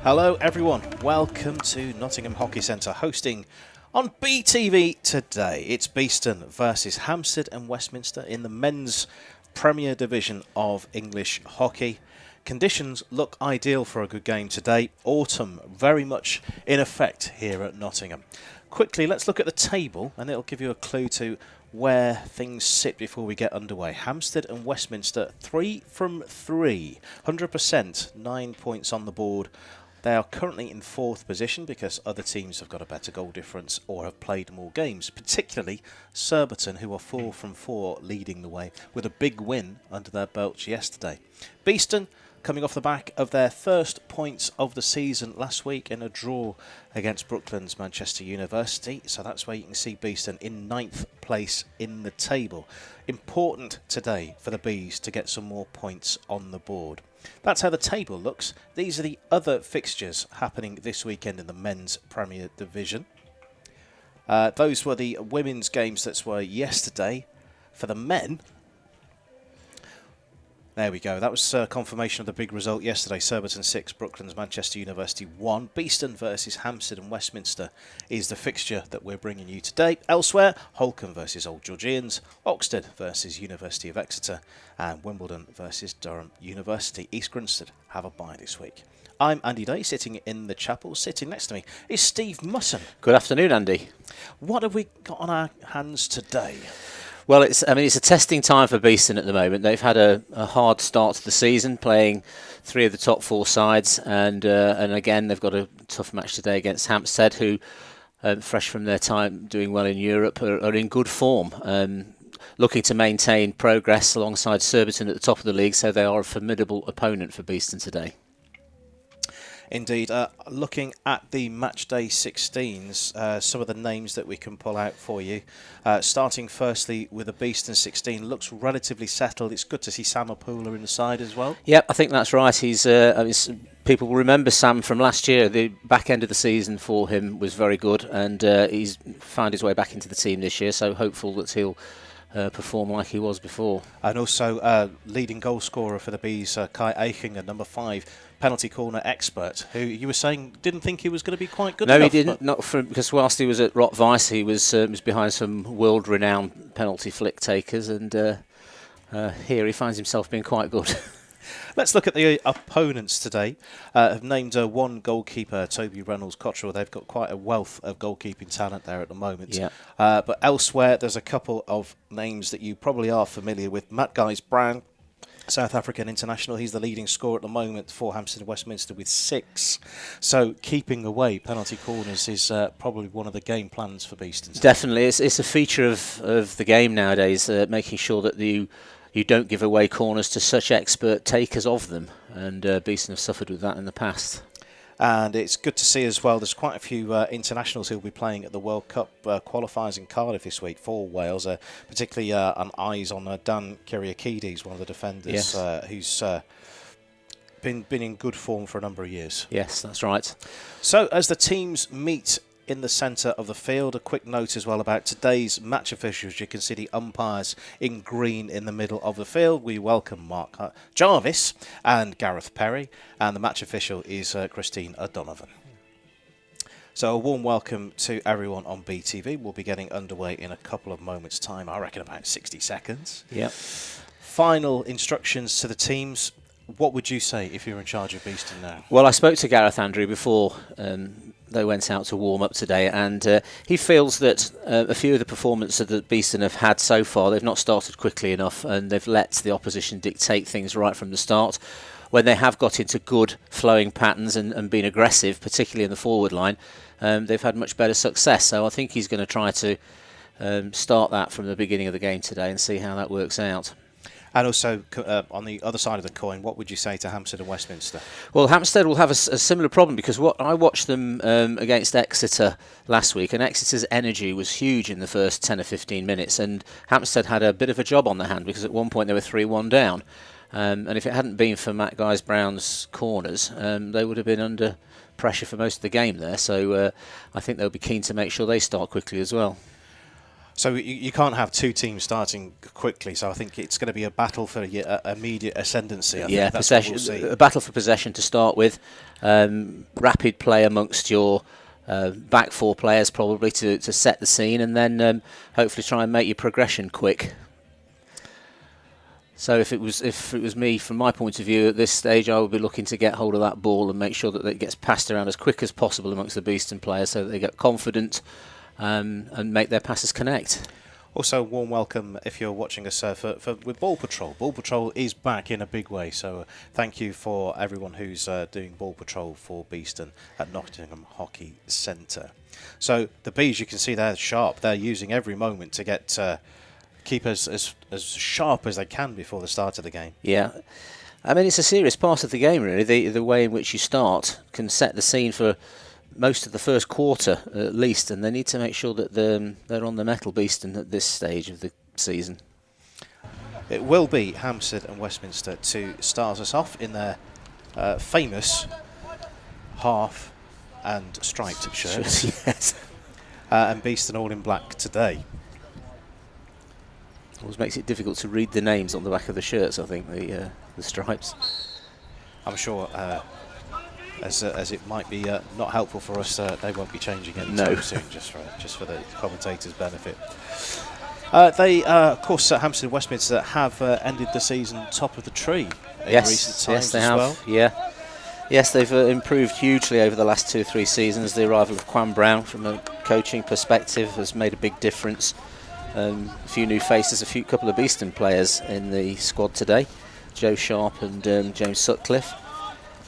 Hello everyone, welcome to Nottingham Hockey Centre, hosting on BTV today. It's Beeston versus Hampstead and Westminster in the men's Premier Division of English hockey. conditions look ideal for a good game today. Autumn very much in effect here at Nottingham. Quickly, let's look at the table, and it'll give you a clue to where things sit before we get underway. Hampstead and Westminster, 3 from 3, 100%, 9 points on the board. They are currently in 4th position because other teams have got a better goal difference or have played more games, particularly Surbiton, who are 4 from 4, leading the way with a big win under their belts yesterday. Beeston, coming off the back of their first points of the season last week in a draw against Brooklands Manchester University. So that's where you can see Beeston in 9th place in the table. Important today for the Bees to get some more points on the board. That's how the table looks. These are the other fixtures happening this weekend in the Men's Premier Division. Those were the women's games that were yesterday. For the men, there we go. That was confirmation of the big result yesterday. Surbiton 6, Brooklands Manchester University 1. Beeston versus Hampstead and Westminster is the fixture that we're bringing you today. Elsewhere, Holcombe versus Old Georgians, Oxted versus University of Exeter, and Wimbledon versus Durham University. East Grinstead have a bye this week. I'm Andy Day, sitting in the chapel. Sitting next to me is Steve Musson. Good afternoon, Andy. What have we got on our hands today? Well, it's a testing time for Beeston at the moment. They've had a hard start to the season, playing 3 of the top 4 sides, and again they've got a tough match today against Hampstead, who, fresh from their time doing well in Europe, are in good form, looking to maintain progress alongside Surbiton at the top of the league. So they are a formidable opponent for Beeston today. Indeed. Looking at the matchday 16s, some of the names that we can pull out for you. Starting firstly with the Beeston 16, looks relatively settled. It's good to see Sam Apula in the side as well. Yep, I think that's right. People will remember Sam from last year. The back end of the season for him was very good, and he's found his way back into the team this year, so hopeful that he'll perform like he was before. And also leading goal scorer for the Bees, Kai Eichinger, number 5, penalty corner expert, who you were saying didn't think he was going to be quite good enough. No, he didn't. Because whilst he was at Rottweiss, he was behind some world-renowned penalty flick takers, and here he finds himself being quite good. Let's look at the opponents today. Have named one goalkeeper, Toby Reynolds-Cottrell. They've got quite a wealth of goalkeeping talent there at the moment. Yeah. But elsewhere, there's a couple of names that you probably are familiar with. Matt Guys-Brown, South African international. He's the leading scorer at the moment for Hampstead and Westminster with 6. So keeping away penalty corners is probably one of the game plans for Beeston. Definitely. It's a feature of the game nowadays, making sure that you don't give away corners to such expert takers of them, and Beeston have suffered with that in the past. And it's good to see as well, there's quite a few internationals who will be playing at the World Cup qualifiers in Cardiff this week for Wales, particularly an eyes on Dan Kyriakides, one of the defenders, yes, who's been in good form for a number of years. Yes, that's right. So as the teams meet in the centre of the field, a quick note as well about today's match officials. You can see the umpires in green in the middle of the field. We welcome Mark Jarvis and Gareth Perry, and the match official is Christine O'Donovan. So a warm welcome to everyone on BTV. We'll be getting underway in a couple of moments' time, I reckon about 60 seconds. Yep. Final instructions to the teams. What would you say if you're in charge of Beeston now? Well, I spoke to Gareth, Andrew, before they went out to warm up today, and he feels that a few of the performances that Beeston have had so far, they've not started quickly enough, and they've let the opposition dictate things right from the start. When they have got into good flowing patterns and been aggressive, particularly in the forward line, they've had much better success. So I think he's going to try to start that from the beginning of the game today and see how that works out. And also, on the other side of the coin, what would you say to Hampstead and Westminster? Well, Hampstead will have a similar problem, because I watched them against Exeter last week, and Exeter's energy was huge in the first 10 or 15 minutes, and Hampstead had a bit of a job on their hand, because at one point they were 3-1 down. And if it hadn't been for Matt Guys-Brown's corners, they would have been under pressure for most of the game there. So I think they'll be keen to make sure they start quickly as well. So you can't have two teams starting quickly, so I think it's going to be a battle for immediate ascendancy. I think that's what we'll see. A battle for possession to start with. Rapid play amongst your back 4 players probably to set the scene, and then hopefully try and make your progression quick. So if it was me, from my point of view, at this stage, I would be looking to get hold of that ball and make sure that it gets passed around as quick as possible amongst the Beeston players, so that they get confident and make their passes connect. Also, warm welcome if you're watching us with Ball Patrol. Ball Patrol is back in a big way, so thank you for everyone who's doing Ball Patrol for Beeston at Nottingham Hockey Centre. So the Bees, you can see they're sharp. They're using every moment to get keep as sharp as they can before the start of the game. Yeah, I mean, it's a serious part of the game, really. The way in which you start can set the scene for most of the first quarter at least, and they need to make sure that they're on the metal, Beeston, at this stage of the season. It will be Hampstead and Westminster to start us off in their famous half and striped shirts. Yes. And Beeston all in black today. Always makes it difficult to read the names on the back of the shirts, I think, the stripes. I'm sure, as it might be not helpful for us, they won't be changing anytime soon, just for the commentators' benefit. They, of course, Hampstead and Westminster have ended the season top of the tree in recent times. Yes, they have. Well. Yeah. Yes, they've improved hugely over the last 2 or 3 seasons. The arrival of Quan Brown, from a coaching perspective, has made a big difference. A few new faces, couple of Beeston players in the squad today, Joe Sharp and James Sutcliffe,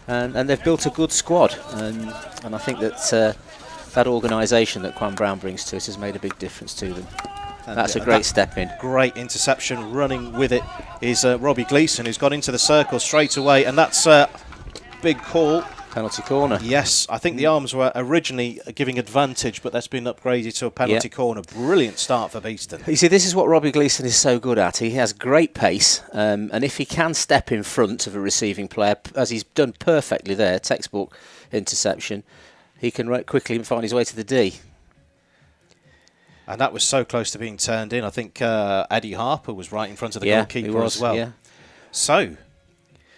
and they've built a good squad, and I think that that organisation that Quan Brown brings to it has made a big difference to them. And that's a great step in. Great interception. Running with it is Robbie Gleeson, who's got into the circle straight away, and that's big call. Penalty corner. Yes, I think the arms were originally giving advantage, but that's been upgraded to a penalty corner. Brilliant start for Beeston. You see, this is what Robbie Gleeson is so good at. He has great pace, and if he can step in front of a receiving player, as he's done perfectly there, textbook interception, he can quickly find his way to the D. And that was so close to being turned in. I think Eddie Harper was right in front of the goalkeeper as well. Yeah. So,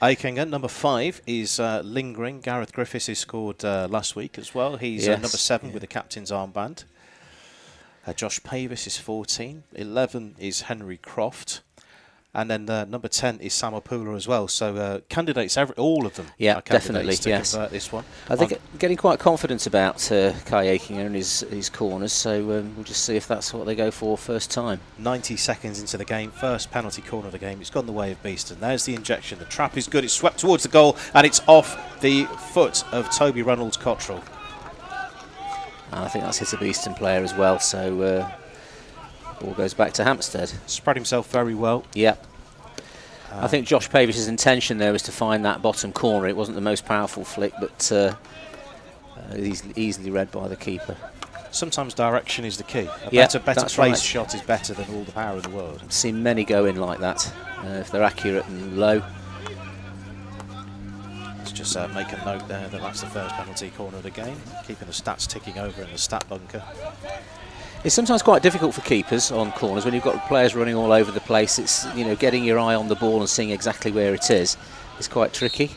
Aikenga, number 5, is lingering. Gareth Griffiths, who scored last week as well. He's number 7 with the captain's armband. Josh Pavis is 14. 11 is Henry Croft. And then number 10 is Sam Opula as well. So candidates, all of them are candidates to convert this one. I think getting quite confident about Kai Aikenga and his corners, so we'll just see if that's what they go for first time. 90 seconds into the game, first penalty corner of the game. It's gone the way of Beeston. There's the injection. The trap is good. It's swept towards the goal, and it's off the foot of Toby Reynolds-Cottrell. And I think that's hit a Beeston player as well, so ball goes back to Hampstead. Spread himself very well. Yeah. I think Josh Pavis's intention there was to find that bottom corner. It wasn't the most powerful flick, but easily read by the keeper. Sometimes direction is the key. A better placed shot is better than all the power in the world. I've seen many go in like that, if they're accurate and low. Let's just make a note there that that's the first penalty corner of the game, keeping the stats ticking over in the stat bunker. It's sometimes quite difficult for keepers on corners when you've got players running all over the place. It's, getting your eye on the ball and seeing exactly where it is quite tricky.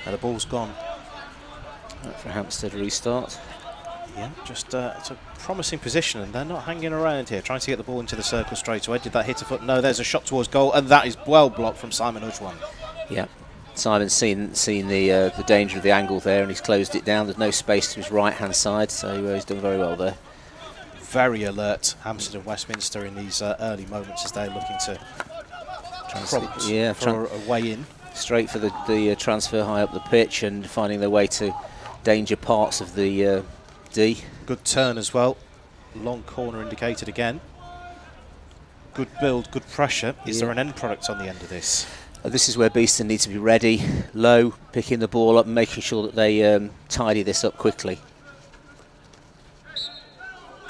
Now the ball's gone. For Hampstead restart. Yeah, just it's a promising position, and they're not hanging around here, trying to get the ball into the circle straight away. Did that hit a foot? No, there's a shot towards goal, and that is well blocked from Simon Ujwan. Yeah, Simon's seen the danger of the angle there, and he's closed it down. There's no space to his right-hand side, so he's done very well there. Very alert, Hampstead and Westminster, in these early moments as they're looking to prompt for a way in. Straight for the transfer high up the pitch and finding their way to danger parts of the D. Good turn as well. Long corner indicated again. Good build, good pressure. Is there an end product on the end of this? This is where Beeston needs to be ready, low, picking the ball up and making sure that they tidy this up quickly.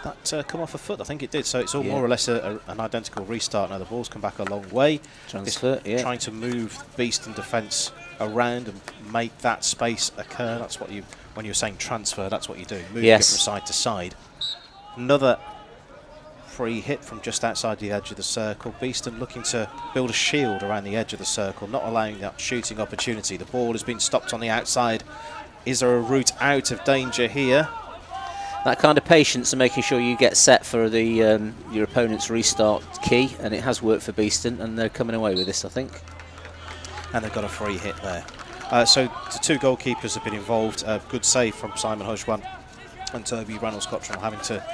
That come off a foot, I think it did, so it's all more or less an identical restart. Now the ball's come back a long way. Transfer, trying to move Beeston defence around and make that space occur. That's what you, when you're saying transfer, that's what you do, moving it from side to side. Another free hit from just outside the edge of the circle. Beeston looking to build a shield around the edge of the circle, not allowing that shooting opportunity. The ball has been stopped on the outside. Is there a route out of danger here? that kind of patience and making sure you get set for the your opponent's restart key, and it has worked for Beeston, and they're coming away with this, I think. And they've got a free hit there. So the two goalkeepers have been involved. Good save from Simon Hudge-One and Toby Reynolds-Cottrell, having to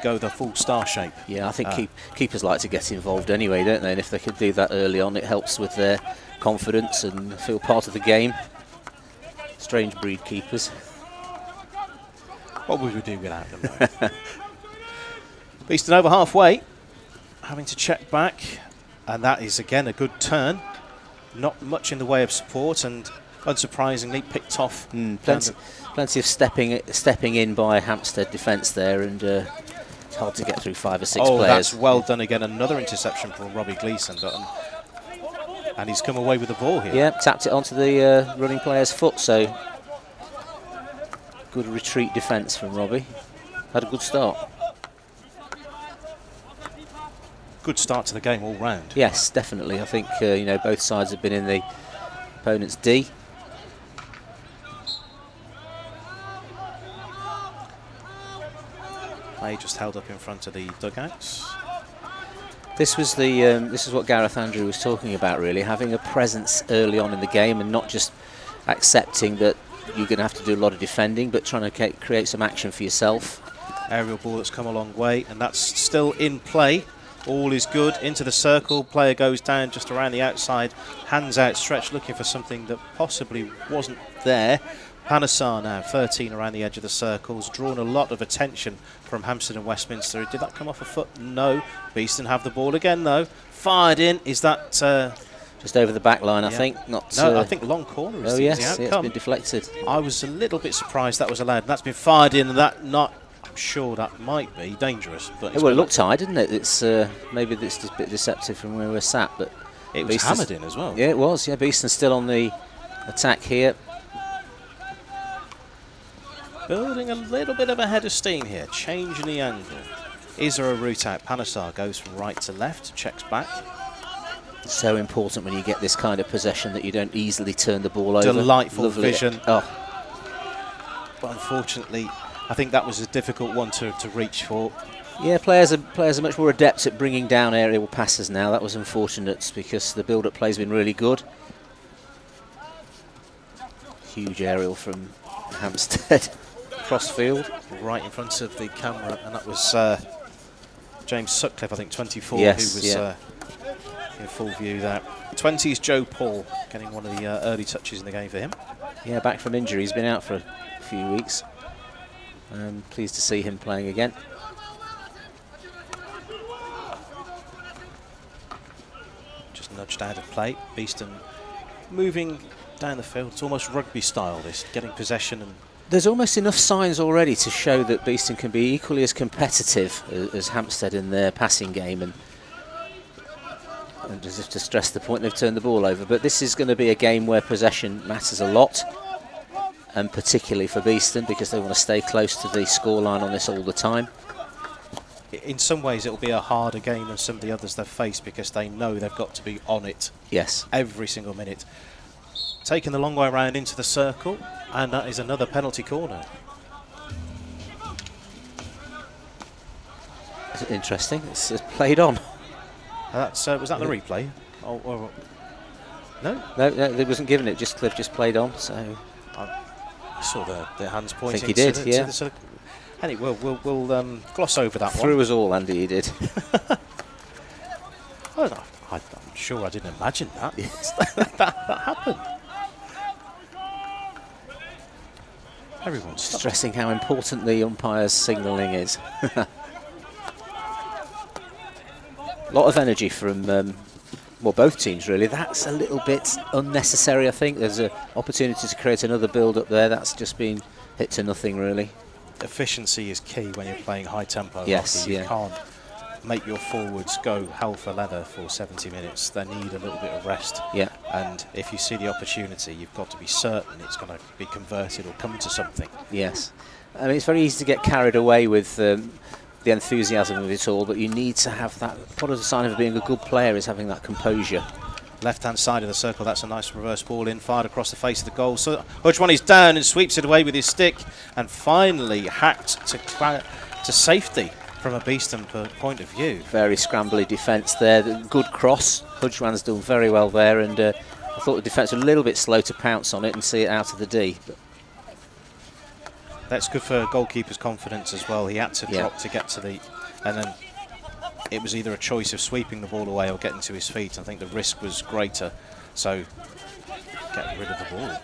go the full star shape. Yeah, I think keepers like to get involved anyway, don't they? And if they could do that early on, it helps with their confidence and feel part of the game. Strange breed keepers. What would we do without them, though? Beeston over halfway, having to check back, and that is again a good turn. Not much in the way of support, and unsurprisingly picked off. Plenty of stepping in by Hampstead defence there, and it's hard to get through 5 or 6 players. That's well done again. Another interception from Robbie Gleeson, and he's come away with the ball here. Yeah, tapped it onto the running player's foot, so good retreat defence from Robbie. Had a good start. Good start to the game all round. Yes, definitely. I think you know, both sides have been in the opponent's D. Play just held up in front of the dugouts. This was the this is what Gareth Andrew was talking about, really, having a presence early on in the game and not just accepting that you're going to have to do a lot of defending, but trying to create some action for yourself. Aerial ball that's come a long way, and that's still in play. All is good. Into the circle. Player goes down just around the outside. Hands outstretched, looking for something that possibly wasn't there. Panesar now, 13 around the edge of the circles. Drawn a lot of attention from Hampstead and Westminster. Did that come off a foot? No. Beeston have the ball again, though. Fired in. Is that... just over the back line, I think. Not. No, I think long corner is the outcome. It's been deflected. I was a little bit surprised that was allowed. And that's been fired in, and that not... I'm sure that might be dangerous. But well, it looked high, didn't it? It's maybe it's just a bit deceptive from where we're sat, but it was hammered in as well. Yeah, it was. Yeah, Beeston still on the attack here. Building a little bit of a head of steam here, changing the angle. Is there a route out? Panesar goes from right to left, checks back. So important when you get this kind of possession that you don't easily turn the ball over. Delightful vision. Oh. But unfortunately, I think that was a difficult one to reach for. Yeah, players are much more adept at bringing down aerial passes now. That was unfortunate because the build-up play has been really good. Huge aerial from Hampstead. Crossfield. Right in front of the camera, and that was James Sutcliffe, I think, 24, yes, who was in full view there. 20's Joe Paul, getting one of the early touches in the game for him. Yeah, back from injury. He's been out for a few weeks. Pleased to see him playing again. Just nudged out of play. Beeston moving down the field. It's almost rugby style, this, getting possession. And there's almost enough signs already to show that Beeston can be equally as competitive as Hampstead in their passing game, and as if to stress the point, they've turned the ball over. But this is going to be a game where possession matters a lot, and particularly for Beeston, because they want to stay close to the scoreline on this all the time. In some ways it'll be a harder game than some of the others they've faced, because they know they've got to be on it. Yes. Every single minute. Taking the long way around into the circle, and that is another penalty corner. Interesting. It's played on. That's was that the replay? No? No, it wasn't given it. Cliff just played on. So I saw the hands pointing. I think he did. Yeah. Anyway, we'll gloss over that one. Through us all, Andy. He did. I'm sure I didn't imagine that. that happened. Everyone's stressing how important the umpire's signalling is. A lot of energy from well, both teams really. That's a little bit unnecessary, I think. There's an opportunity to create another build-up there. That's just been hit to nothing, really. Efficiency is key when you're playing high-tempo hockey. You can't make your forwards go hell for leather for 70 minutes. They need a little bit of rest. Yeah. And if you see the opportunity, you've got to be certain it's going to be converted or come to something. Yes. I mean, it's very easy to get carried away with the enthusiasm of it all, but you need to have that. Part of the sign of being a good player is having that composure left-hand side of the circle. That's a nice reverse ball in, fired across the face of the goal. So Hudgman is down and sweeps it away with his stick, and finally hacked to safety from a Beeston point of view. Very scrambly defence there. Good cross. Hudgman's done very well there, and I thought the defence were a little bit slow to pounce on it and see it out of the D. But that's good for goalkeeper's confidence as well. He had to drop to get to the, and then it was either a choice of sweeping the ball away or getting to his feet. I think the risk was greater, so get rid of the ball.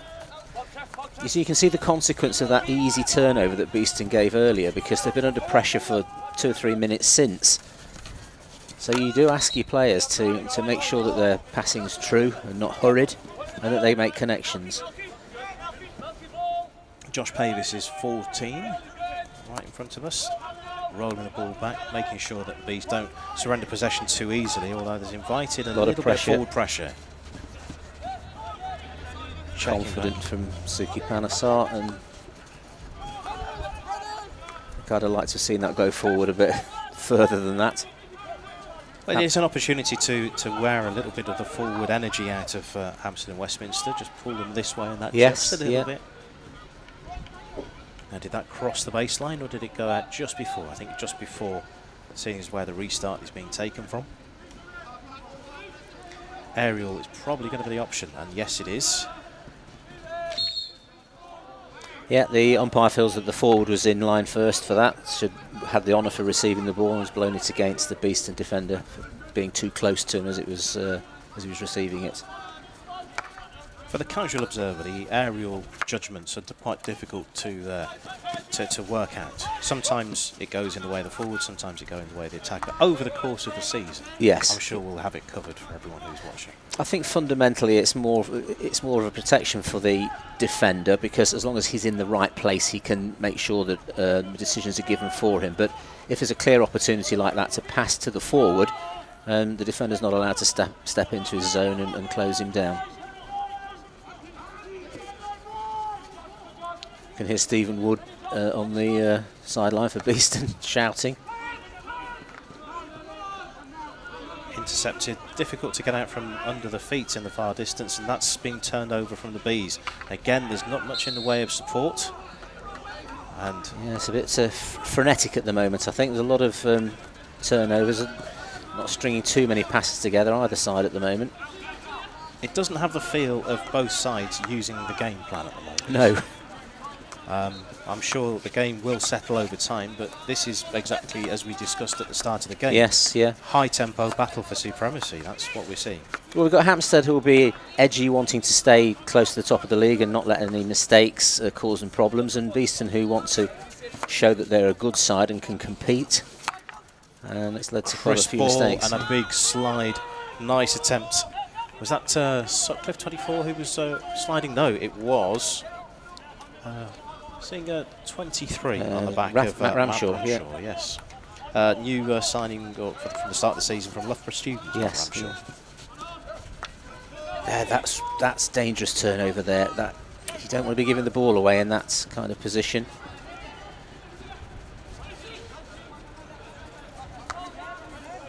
You see, you can see the consequence of that easy turnover that Beeston gave earlier, because they've been under pressure for 2 or 3 minutes since. So you do ask your players to make sure that their passing's true and not hurried, and that they make connections. Josh Pavis is 14, right in front of us, rolling the ball back, making sure that the Bees don't surrender possession too easily, although there's invited a little bit of forward pressure. Confident from Suki Panasar, and I'd like to have seen that go forward a bit further than that. Well, it's an opportunity to wear a little bit of the forward energy out of Hampstead and Westminster, just pull them this way and that, just a little bit. Now, did that cross the baseline or did it go out just before? I think just before, seeing as where the restart is being taken from. Aerial is probably going to be the option, and yes it is. Yeah, the umpire feels that the forward was in line first for that. Should had the honour for receiving the ball and was blown it against the Beeston defender for being too close to him as he was receiving it. For the casual observer, the aerial judgments are quite difficult to work out. Sometimes it goes in the way of the forward, sometimes it goes in the way of the attacker. Over the course of the season, yes, I'm sure we'll have it covered for everyone who's watching. I think fundamentally it's more of a protection for the defender, because as long as he's in the right place, he can make sure that decisions are given for him. But if there's a clear opportunity like that to pass to the forward, the defender's not allowed to step into his zone and close him down. You can hear Stephen Wood on the sideline for Beeston shouting. Intercepted, difficult to get out from under the feet in the far distance, and that's being turned over from the Bees. Again, there's not much in the way of support. And yeah, it's a bit frenetic at the moment. I think there's a lot of turnovers, not stringing too many passes together either side at the moment. It doesn't have the feel of both sides using the game plan at the moment. No. I'm sure the game will settle over time, but this is exactly as we discussed at the start of the game. Yes, yeah. High tempo battle for supremacy, that's what we're seeing. Well, we've got Hampstead, who will be edgy, wanting to stay close to the top of the league and not let any mistakes cause them problems, and Beeston, who want to show that they're a good side and can compete. And it's led to quite a few mistakes. And a big slide, nice attempt. Was that Sutcliffe 24 who was sliding? No, it was seeing 23 on the back of Matt Ramshaw, Ramshaw, yes. New signing from the start of the season from Loughborough Students. Yes. Yeah, that's dangerous turnover there. That you don't want to be giving the ball away in that kind of position.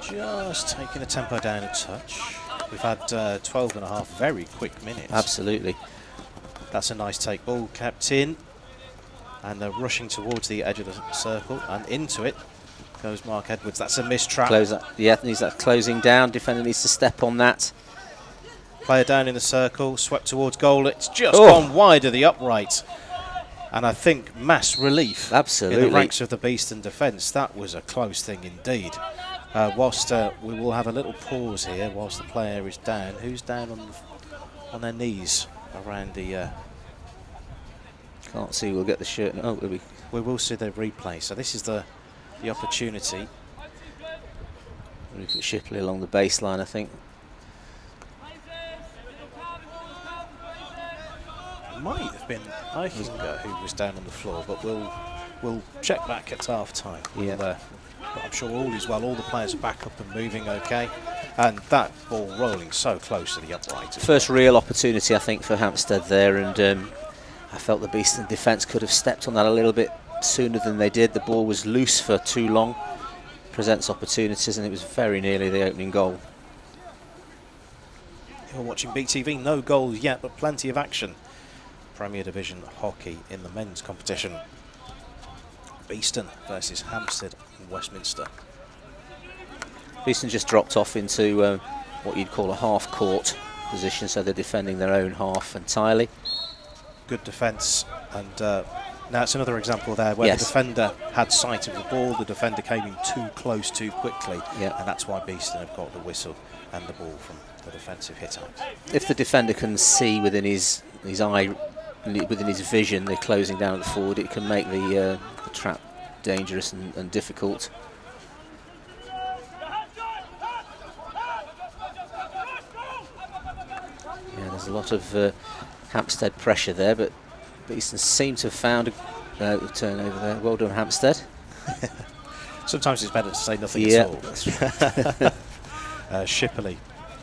Just taking the tempo down a touch. We've had 12 and a half very quick minutes. Absolutely. That's a nice take. Ball kept in, and they're rushing towards the edge of the circle, and into it goes Mark Edwards. That's a missed trap. Yeah, needs that closing down. Defender needs to step on that. Player down in the circle, swept towards goal. It's just gone wide of the upright. And I think mass relief Absolutely. in the ranks of the Beeston defence. That was a close thing indeed. Whilst we will have a little pause here whilst the player is down. Who's down on their knees around the... Can't see, we'll get the shirt. Oh, we will see the replay. So this is the opportunity. We've got Shipley along the baseline, I think. Might have been Eichinger who was down on the floor, but we'll check back at half time. Yeah. I'm sure all is well. All the players are back up and moving okay, and that ball rolling so close to the upright. First real opportunity, I think, for Hampstead there, and I felt the Beeston defence could have stepped on that a little bit sooner than they did. The ball was loose for too long. Presents opportunities, and it was very nearly the opening goal. You're watching BTV, no goals yet, but plenty of action. Premier Division hockey in the men's competition. Beeston versus Hampstead and Westminster. Beeston just dropped off into what you'd call a half-court position, so they're defending their own half entirely. Good defence, and now it's another example there where the defender had sight of the ball, the defender came in too close too quickly, and that's why Beeston have got the whistle and the ball from the defensive hit out. If the defender can see within his eye, within his vision, they're closing down at the forward, it can make the trap dangerous and difficult. Yeah, there's a lot of Hampstead pressure there, but Beeston seem to have found a turnover there. Well done, Hampstead. Sometimes it's better to say nothing at all. That's right. Shipperley,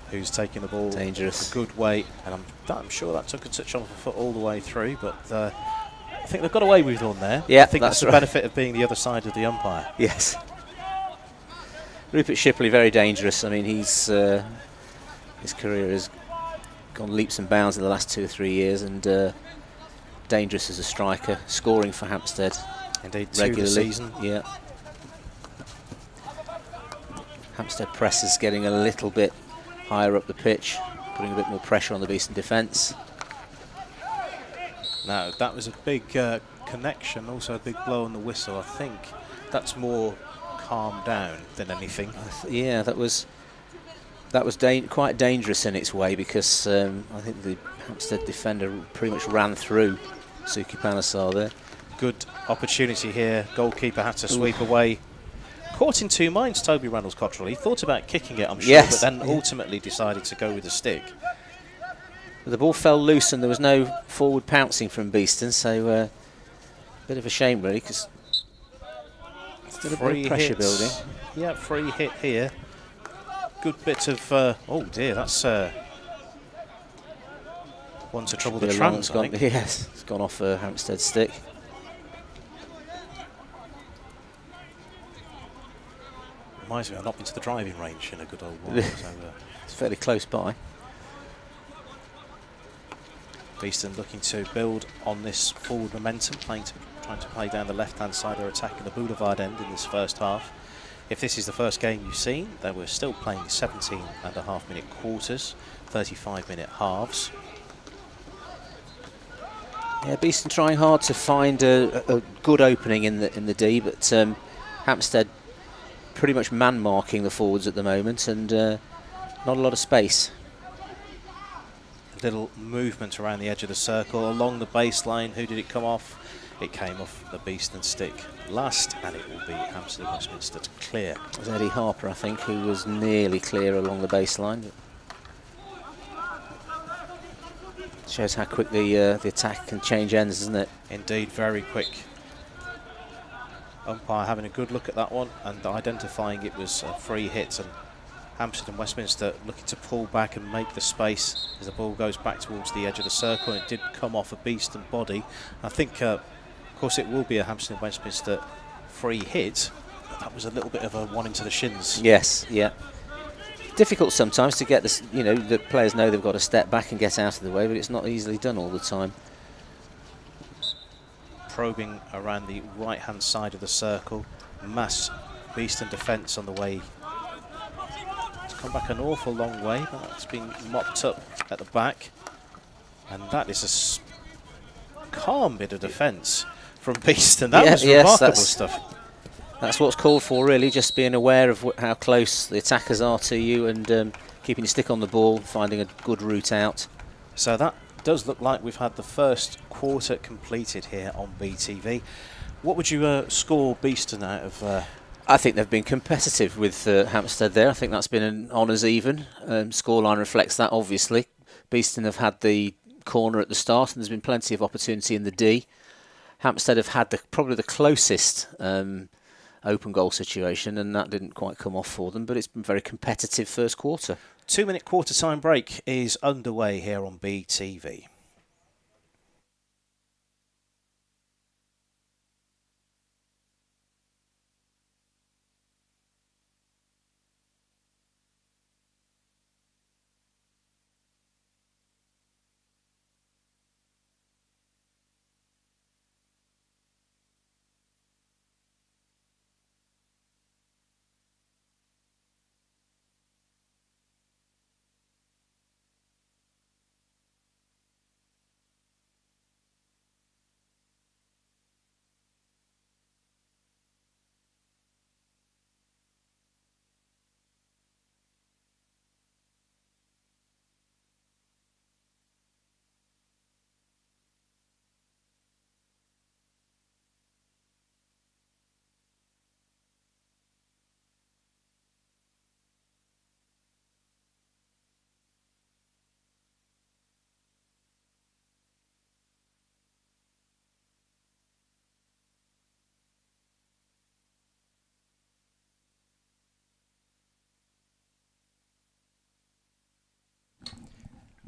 who's taking the ball dangerous, a good way, and I'm sure that took a touch off the foot all the way through, but I think they've got away with one there. Yeah, I think that's the benefit of being the other side of the umpire. Yes. Rupert Shipperley, very dangerous. I mean, his career has gone leaps and bounds in the last 2 or 3 years, and dangerous as a striker, scoring for Hampstead. Indeed, regularly. 2 this season. Yeah. Hampstead press is getting a little bit higher up the pitch, putting a bit more pressure on the Beeston defence. Now, that was a big connection, also a big blow on the whistle. I think that's more calmed down than anything. Yeah, that was quite dangerous in its way, because I think the Hampstead defender pretty much ran through Suki Panasar there. Good opportunity here. Goalkeeper had to sweep away. Caught in 2 minds, Toby Reynolds-Cottrell. He thought about kicking it, I'm sure, but then ultimately decided to go with the stick. The ball fell loose and there was no forward pouncing from Beeston, so a bit of a shame really, because still a bit of pressure building. Yeah, free hit here. Good bit of, oh dear, that's one to trouble the trams, I think. Yes, it's gone off a Hampstead stick. Reminds me, I've not been to the driving range in a good old while. So, it's fairly close by. Beeston looking to build on this forward momentum, trying to play down the left-hand side of their attack in the boulevard end in this first half. If this is the first game you've seen, then we're still playing 17.5-minute quarters, 35-minute halves. Yeah, Beeston trying hard to find a good opening in the D, but Hampstead pretty much man-marking the forwards at the moment, and not a lot of space. Little movement around the edge of the circle, along the baseline. Who did it come off? It came off the Beeston stick last, and it will be Hampstead and Westminster to clear. It was Eddie Harper, I think, who was nearly clear along the baseline. Shows how quick the attack can change ends, doesn't it? Indeed, very quick. Umpire having a good look at that one and identifying it was a free hit, and Hampstead and Westminster looking to pull back and make the space as the ball goes back towards the edge of the circle, and it did come off a Beeston body. I think, of course, it will be a Hampstead and Westminster free hit. That was a little bit of a one into the shins. Yes, yeah. Difficult sometimes to get this, you know, the players know they've got to step back and get out of the way, but it's not easily done all the time. Probing around the right-hand side of the circle. Mass Beeston defence on the way. It's come back an awful long way, but it's been mopped up at the back. And that is a calm bit of defence from Beeston. That was remarkable stuff. That's what's called for, really, just being aware of how close the attackers are to you, and keeping your stick on the ball, finding a good route out. So that does look like we've had the first quarter completed here on BTV. What would you score Beeston out of? I think they've been competitive with Hampstead there. I think that's been an honours even. Scoreline reflects that, obviously. Beeston have had the corner at the start, and there's been plenty of opportunity in the D. Hampstead have had probably the closest open goal situation, and that didn't quite come off for them, but it's been very competitive first quarter. 2-minute quarter time break is underway here on BTV.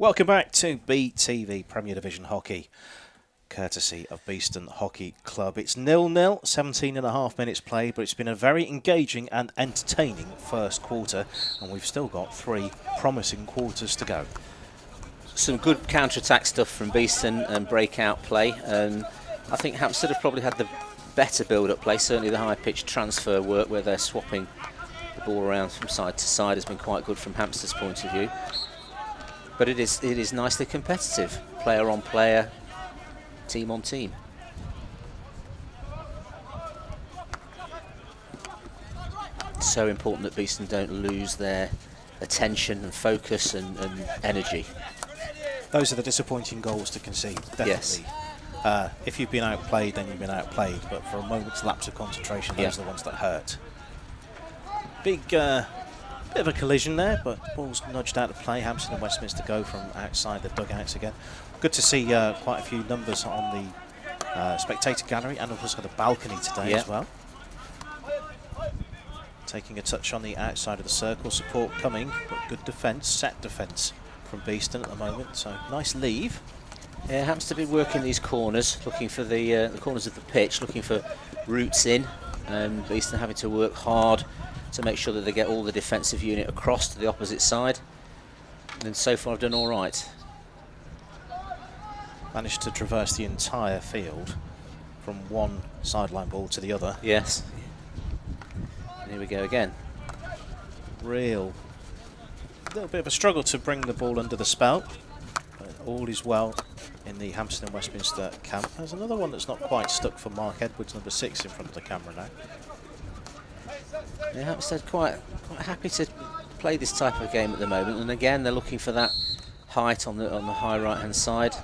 Welcome back to BTV Premier Division Hockey, courtesy of Beeston Hockey Club. It's 0-0, 17.5 minutes played, but it's been a very engaging and entertaining first quarter, and we've still got 3 promising quarters to go. Some good counter-attack stuff from Beeston and breakout play. I think Hampstead have probably had the better build-up play. Certainly the high-pitched transfer work where they're swapping the ball around from side to side has been quite good from Hampstead's point of view. But it is nicely competitive, player on player, team on team. It's so important that Beeston don't lose their attention and focus and energy. Those are the disappointing goals to concede, definitely. Yes. If you've been outplayed, then you've been outplayed, but for a moment's lapse of concentration, those are the ones that hurt. Big bit of a collision there, but ball's nudged out of play. Hampstead and Westminster go from outside the dugouts again. Good to see quite a few numbers on the spectator gallery, and of course got the balcony today as well. Taking a touch on the outside of the circle, support coming, but good defence, set defence from Beeston at the moment, so nice leave. Yeah, Hampstead have been working these corners, looking for the corners of the pitch, looking for routes in, and Beeston having to work hard to make sure that they get all the defensive unit across to the opposite side. And so far I've done all right. Managed to traverse the entire field from one sideline ball to the other. Yes. And here we go again. Little bit of a struggle to bring the ball under the spell, but all is well in the Hampstead and Westminster camp. There's another one that's not quite stuck for Mark Edwards, number 6, in front of the camera now. Yeah, Hampstead quite happy to play this type of game at the moment, and again they're looking for that height on the high right hand side.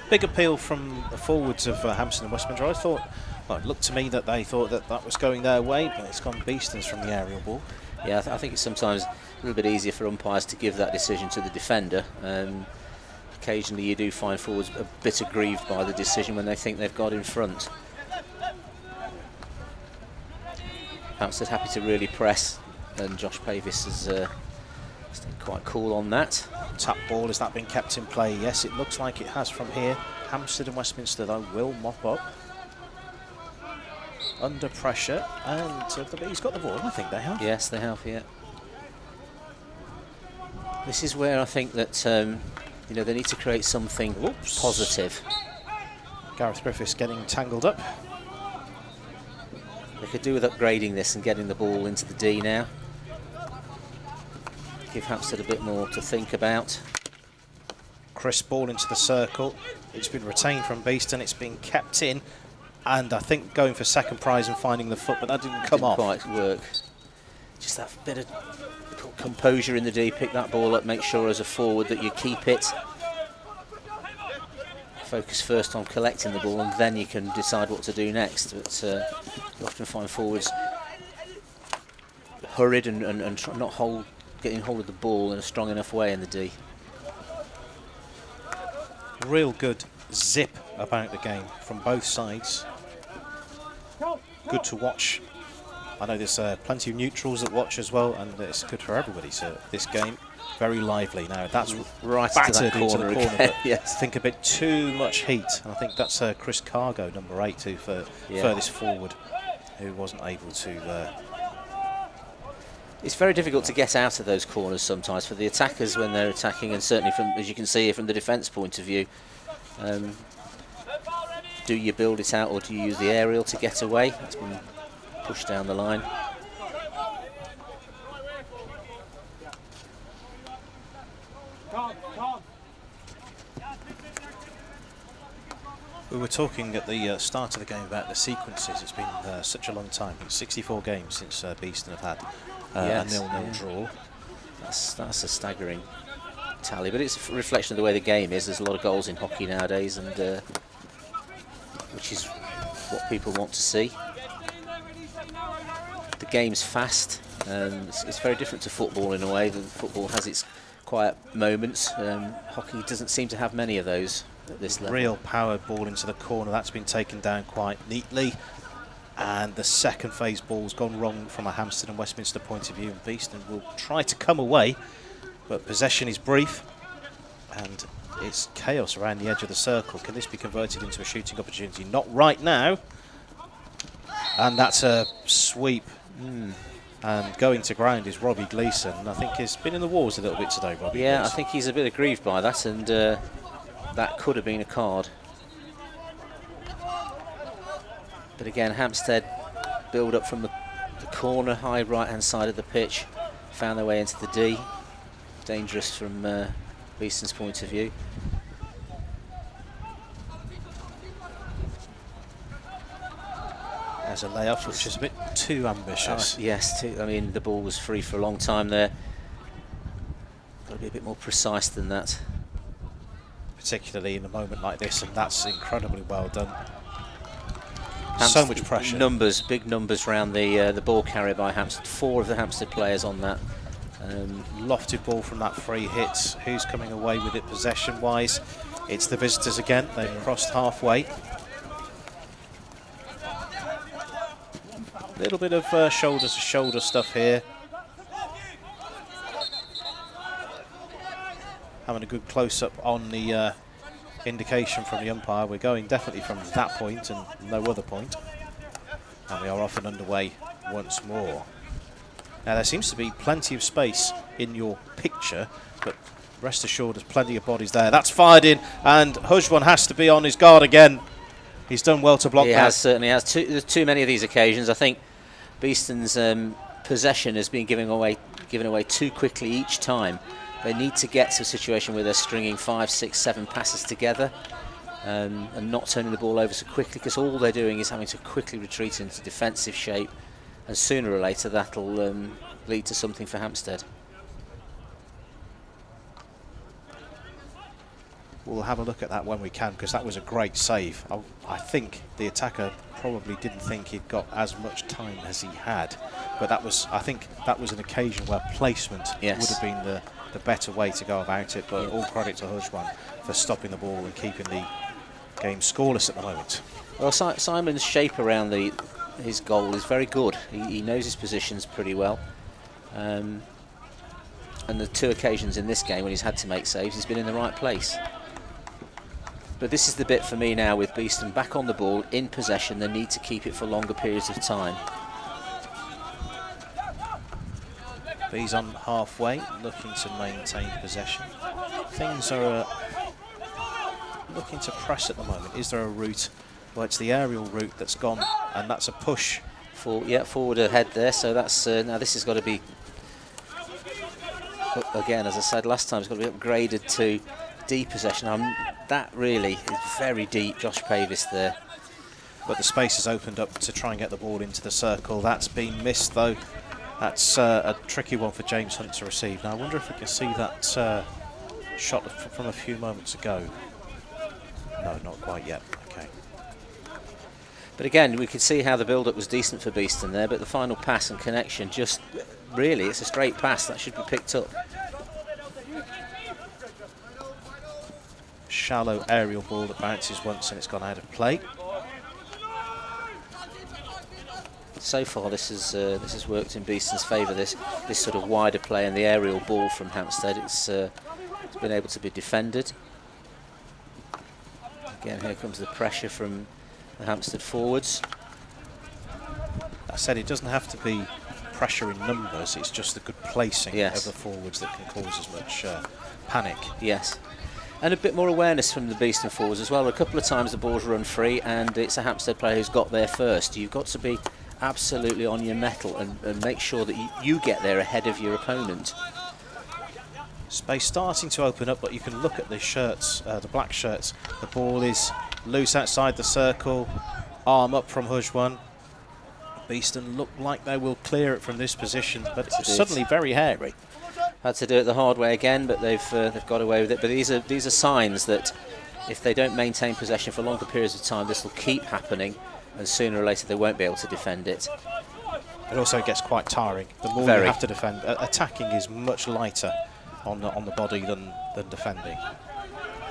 Big appeal from the forwards of Hampstead and Westminster. I thought, well, it looked to me that they thought that was going their way, but it's gone Beeston's from the aerial ball. Yeah, I think it's sometimes a little bit easier for umpires to give that decision to the defender. Occasionally you do find forwards a bit aggrieved by the decision when they think they've got in front. Hampstead happy to really press, and Josh Pavis has stayed quite cool on that. Tap ball, has that been kept in play? Yes, it looks like it has from here. Hampstead and Westminster, though, will mop up. Under pressure, and he's got the ball, I think they have. Yes, they have, yeah. This is where I think that they need to create something positive. Gareth Griffiths getting tangled up. They could do with upgrading this and getting the ball into the D now. Give Hampstead a bit more to think about. Crisp ball into the circle. It's been retained from Beeston. It's been kept in, and I think going for second prize and finding the foot, but that didn't come off. Didn't quite work. Just that bit of composure in the D. Pick that ball up. Make sure as a forward that you keep it. Focus first on collecting the ball, and then you can decide what to do next. But you often find forwards hurried and not getting hold of the ball in a strong enough way in the D. Real good zip about the game from both sides. Good to watch. I know there's plenty of neutrals that watch as well, and it's good for everybody. So this game, very lively. Now that's right battered into into the corner. But yes. I think a bit too much heat, and I think that's Chris Cargo, number 8, too, furthest forward, who wasn't able to. It's very difficult to get out of those corners sometimes for the attackers when they're attacking, and certainly from, as you can see, from the defence point of view. Do you build it out, or do you use the aerial to get away? That's been pushed down the line. We were talking at the start of the game about the sequences. It's been such a long time. It's 64 games since Beeston have had a 0-0 draw. That's a staggering tally, but it's a reflection of the way the game is. There's a lot of goals in hockey nowadays, and which is what people want to see. The game's fast. It's very different to football in a way. Football has its quiet moments. Hockey doesn't seem to have many of those at this level. Real powered ball into the corner. That's been taken down quite neatly. And the second phase ball's gone wrong from a Hampstead and Westminster point of view. And Beeston will try to come away, but possession is brief. And it's chaos around the edge of the circle. Can this be converted into a shooting opportunity? Not right now. And that's a sweep. And going to ground is Robbie Gleeson. I think he's been in the wars a little bit today, Robbie. Yeah, Gleeson. I think he's a bit aggrieved by that, and that could have been a card. But again, Hampstead build up from the corner, high right-hand side of the pitch, found their way into the D. Dangerous from Beeston's point of view. There's a layoff, which is a bit too ambitious. Yes, I mean, the ball was free for a long time there. Got to be a bit more precise than that. Particularly in a moment like this, and that's incredibly well done. Hampstead, so much pressure. Numbers, big numbers around the ball carrier by Hampstead. 4 of the Hampstead players on that. Lofted ball from that free hit. Who's coming away with it possession-wise? It's the visitors again. They've crossed halfway. A little bit of shoulder-to-shoulder stuff here. Having a good close-up on the indication from the umpire. We're going definitely from that point and no other point. And we are off and underway once more. Now there seems to be plenty of space in your picture, but rest assured there's plenty of bodies there. That's fired in, and Hujwan has to be on his guard again. He's done well to block that. He certainly has. There's too many of these occasions. I think Beeston's possession has been given away too quickly each time. They need to get to a situation where they're stringing 5, 6, 7 passes together and not turning the ball over so quickly, because all they're doing is having to quickly retreat into defensive shape, and sooner or later that'll lead to something for Hampstead. We'll have a look at that when we can, because that was a great save. I think the attacker probably didn't think he'd got as much time as he had, but I think that was an occasion where placement would have been the better way to go about it. But all credit to Hujwan for stopping the ball and keeping the game scoreless at the moment. Well, Simon's shape around his goal is very good. He knows his positions pretty well. And the 2 occasions in this game when he's had to make saves, he's been in the right place. But this is the bit for me now with Beeston back on the ball, in possession. They need to keep it for longer periods of time. Bees on halfway, looking to maintain possession. Things are looking to press at the moment. Is there a route? Well, it's the aerial route that's gone, and that's a push. Forward ahead there. So that's now this has got to be, again, as I said last time, it's got to be upgraded to deep possession. That really is very deep. Josh Pavis there. But the space has opened up to try and get the ball into the circle. That's been missed, though. That's a tricky one for James Hunt to receive. Now, I wonder if we can see that shot from a few moments ago. No, not quite yet. Okay. But again, we could see how the build-up was decent for Beeston there, but the final pass and connection, just really, it's a straight pass. That should be picked up. Shallow aerial ball that bounces once and it's gone out of play. So far, this has worked in Beeston's favour. This sort of wider play and the aerial ball from Hampstead. It's been able to be defended. Again, here comes the pressure from the Hampstead forwards. I said it doesn't have to be pressure in numbers. It's just the good placing of the forwards that can cause as much panic. Yes. And a bit more awareness from the Beeston forwards as well. A couple of times the ball's run free and it's a Hampstead player who's got there first. You've got to be absolutely on your mettle and make sure that you get there ahead of your opponent. Space starting to open up, but you can look at the shirts, the black shirts. The ball is loose outside the circle. Arm up from Hujwan. Beeston look like they will clear it from this position, but it's suddenly very hairy. Had to do it the hard way again, but they've got away with it. But these are signs that if they don't maintain possession for longer periods of time, this will keep happening, and sooner or later they won't be able to defend it. It also gets quite tiring. The more you have to defend, attacking is much lighter on the body than defending.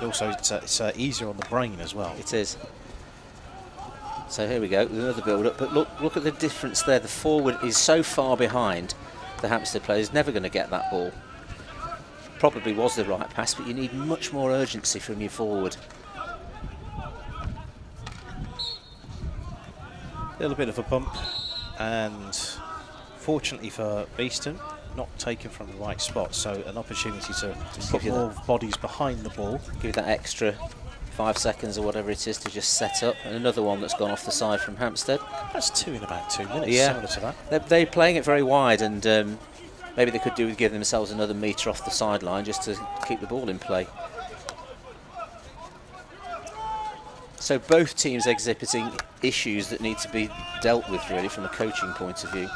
Also, it's easier on the brain as well. It is. So here we go, another build-up. But look at the difference there. The forward is so far behind the Hampstead player. He's never going to get that ball. probably was the right pass, but you need much more urgency from your forward. A little bit of a bump, and fortunately for Beeston, not taken from the right spot, so an opportunity to put more bodies behind the ball. Give you that extra 5 seconds or whatever it is to just set up. And another one that's gone off the side from Hampstead. That's 2 in about 2 minutes, yeah. similar to that. They're playing it very wide, and maybe they could do with giving themselves another metre off the sideline just to keep the ball in play. So both teams exhibiting issues that need to be dealt with, really, from a coaching point of view.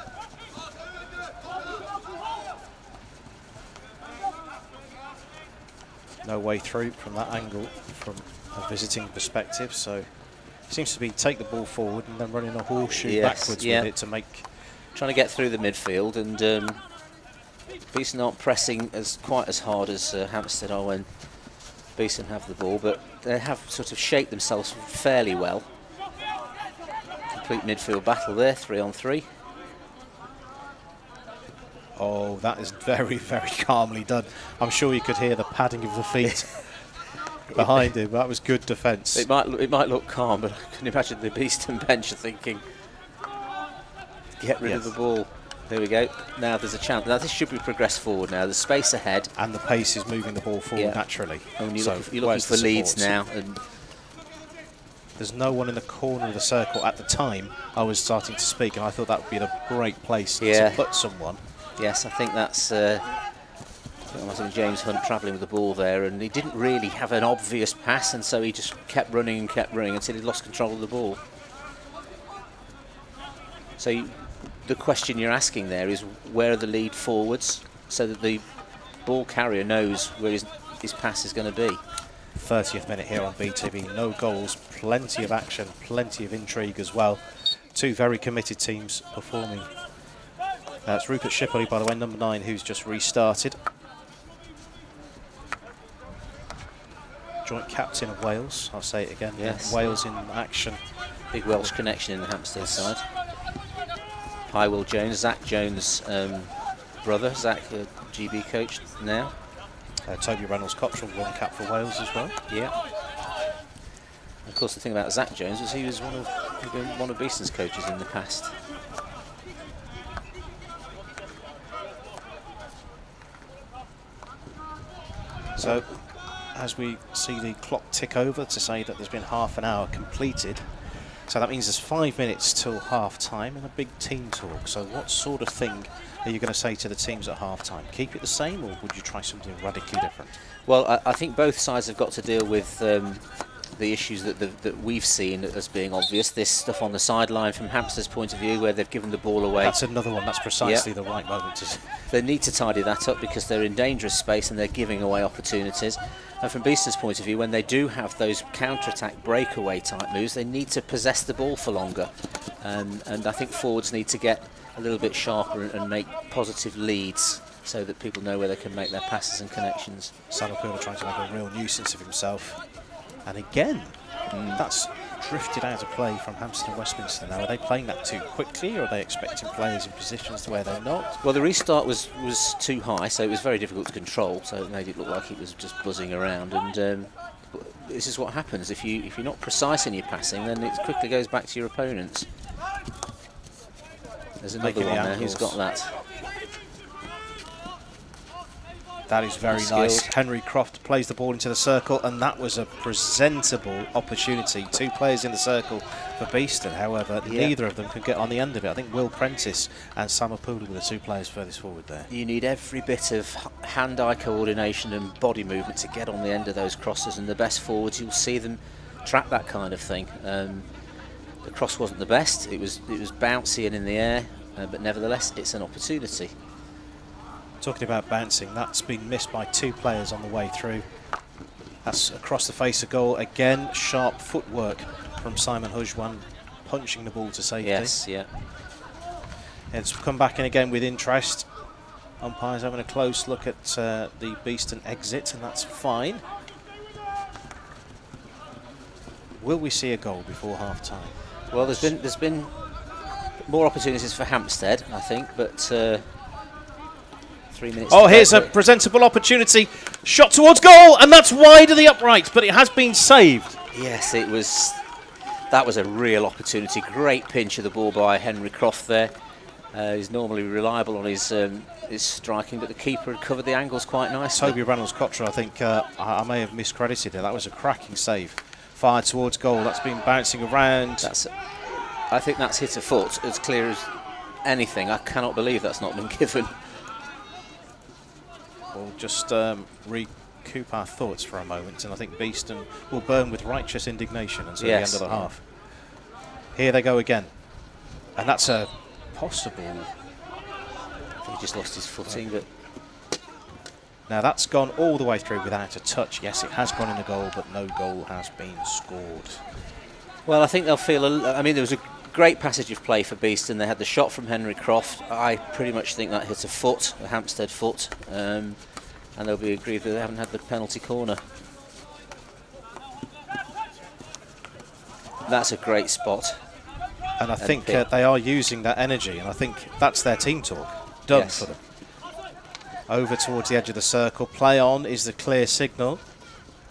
No way through from that angle from a visiting perspective, so seems to be take the ball forward and then running a horseshoe backwards with it to make... Trying to get through the midfield, and Beeston aren't pressing quite as hard as Hampstead are when Beeston have the ball, but they have sort of shaped themselves fairly well. Complete midfield battle there, 3-on-3. Oh, that is very, very calmly done. I'm sure you could hear the padding of the feet behind him. That was good defence. It might look calm, but I can imagine the Beeston bench are thinking, get rid of the ball. There we go. Now there's a chance. Now this should be progressed forward now. There's space ahead. And the pace is moving the ball forward naturally. And you're looking for leads now. And there's no one in the corner of the circle at the time I was starting to speak, and I thought that would be a great place to put someone. Yes, I think that's James Hunt travelling with the ball there, and he didn't really have an obvious pass, and so he just kept running until he lost control of the ball. So the question you're asking there is, where are the lead forwards, so that the ball carrier knows where his pass is going to be. 30th minute here on BTV. No goals, plenty of action, plenty of intrigue as well. 2 very committed teams performing. It's Rupert Shipley, by the way, number 9, who's just restarted. Joint captain of Wales, I'll say it again. Yes. Wales in action. Big Welsh connection in the Hampstead side. Hi, Will Jones, Zach Jones' brother, Zach, GB coach now. Toby Reynolds-Cottrell won cap for Wales as well. Yeah. Of course, the thing about Zach Jones was he was one of Beeston's coaches in the past. So, as we see the clock tick over to say that there's been half an hour completed, so that means there's 5 minutes till half time and a big team talk. So what sort of thing are you going to say to the teams at half time? Keep it the same, or would you try something radically different? Well, I think both sides have got to deal with the issues that we've seen as being obvious. This stuff on the sideline from Hampstead's point of view, where they've given the ball away. That's another one. That's precisely the right moment to... They need to tidy that up because they're in dangerous space and they're giving away opportunities. And from Beeston's point of view, when they do have those counter-attack breakaway type moves, they need to possess the ball for longer. And I think forwards need to get a little bit sharper and make positive leads so that people know where they can make their passes and connections. Samapula trying to make a real nuisance of himself. And again, that's drifted out of play from Hampstead and Westminster now. Are they playing that too quickly, or are they expecting players in positions where they're not? Well, the restart was too high, so it was very difficult to control, so it made it look like it was just buzzing around. And this is what happens. If you're not precise in your passing, then it quickly goes back to your opponents. There's another one there who's got that. That is very nice. Henry Croft plays the ball into the circle, and that was a presentable opportunity. 2 players in the circle for Beeston. However, neither of them could get on the end of it. I think Will Prentice and Samapula were the 2 players furthest forward there. You need every bit of hand-eye coordination and body movement to get on the end of those crosses, and the best forwards, you'll see them trap that kind of thing. The cross wasn't the best. It was bouncy and in the air, but nevertheless, it's an opportunity. Talking about bouncing, that's been missed by 2 players on the way through. That's across the face of goal. Again, sharp footwork from Simon Hujwan, punching the ball to safety. Yes, yeah. It's come back in again with interest. Umpires having a close look at the Beeston exit, and that's fine. Will we see a goal before half time? Well, there's been more opportunities for Hampstead, I think, but 3 minutes. Oh, here's a presentable opportunity. Shot towards goal, and that's wide of the upright, but it has been saved. Yes, it was. That was a real opportunity. Great pinch of the ball by Henry Croft there. He's normally reliable on his striking, but the keeper had covered the angles quite nicely. Toby Reynolds-Cottrell, I think I may have miscredited it. That was a cracking save. Fired towards goal. That's been bouncing around. I think that's hit a foot as clear as anything. I cannot believe that's not been given. We'll just recoup our thoughts for a moment, and I think Beeston will burn with righteous indignation until the end of the half. Here they go again. And that's a possible... I think he just lost his footing. But now that's gone all the way through without a touch. Yes, it has gone in the goal, but no goal has been scored. Well, I think they'll feel... I mean, there was a great passage of play for Beeston. They had the shot from Henry Croft. I pretty much think that hit a foot, a Hampstead foot. And they'll be aggrieved that they haven't had the penalty corner. That's a great spot. And I think they are using that energy, and I think that's their team talk done for them. Over towards the edge of the circle. Play on is the clear signal.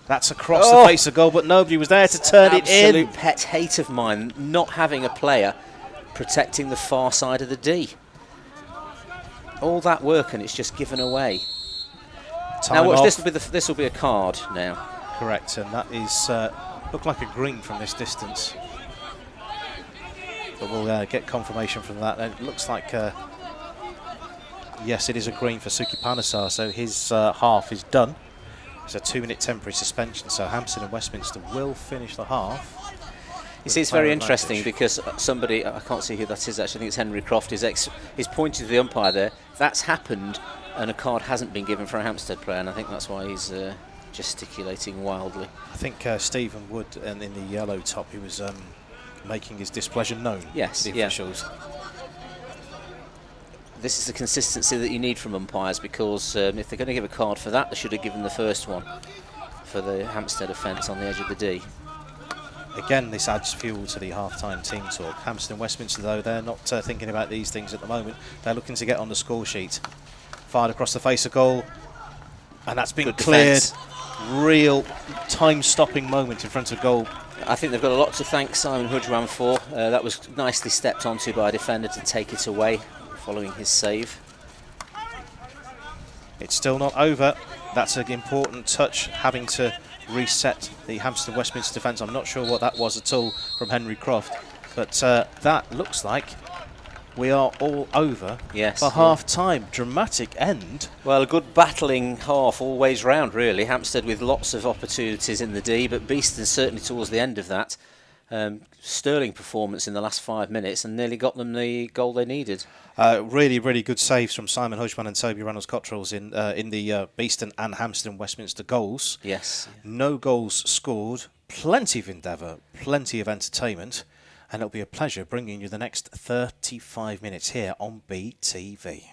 That's across the face of goal, but nobody was there to turn it in. Absolute pet hate of mine, not having a player protecting the far side of the D. All that work and it's just given away. Now watch, this will be a card now. Correct, and that is looked like a green from this distance. But we'll get confirmation from that. And it looks like, yes, it is a green for Suki Panesar, so his half is done. It's a 2-minute temporary suspension, so Hampstead and Westminster will finish the half. You see, it's very interesting because somebody, I can't see who that is actually, I think it's Henry Croft, is pointing to the umpire there. That's happened and a card hasn't been given for a Hampstead player, and I think that's why he's gesticulating wildly. I think Stephen Wood, in the yellow top, he was making his displeasure known to the officials. This is the consistency that you need from umpires, because if they're going to give a card for that, they should have given the first one for the Hampstead offence on the edge of the D. Again, this adds fuel to the half-time team talk. Hampstead and Westminster, though, they're not thinking about these things at the moment. They're looking to get on the score sheet. Fired across the face of goal, and that's been cleared. Real time-stopping moment in front of goal. I think they've got a lot to thank Simon Hudjwan for. That was nicely stepped onto by a defender to take it away following his save. It's still not over. That's an important touch, having to reset the Hampstead Westminster defence. I'm not sure what that was at all from Henry Croft, but that looks like we are all over for half-time. Dramatic end. Well, a good battling half all ways round, really. Hampstead with lots of opportunities in the D, but Beeston certainly towards the end of that. Sterling performance in the last 5 minutes and nearly got them the goal they needed. Really, really good saves from Simon Hudjwan and Toby Reynolds-Cottrell in the Beeston and Hampstead and Westminster goals. Yes. No goals scored. Plenty of endeavour, plenty of entertainment. And it'll be a pleasure bringing you the next 35 minutes here on BTV.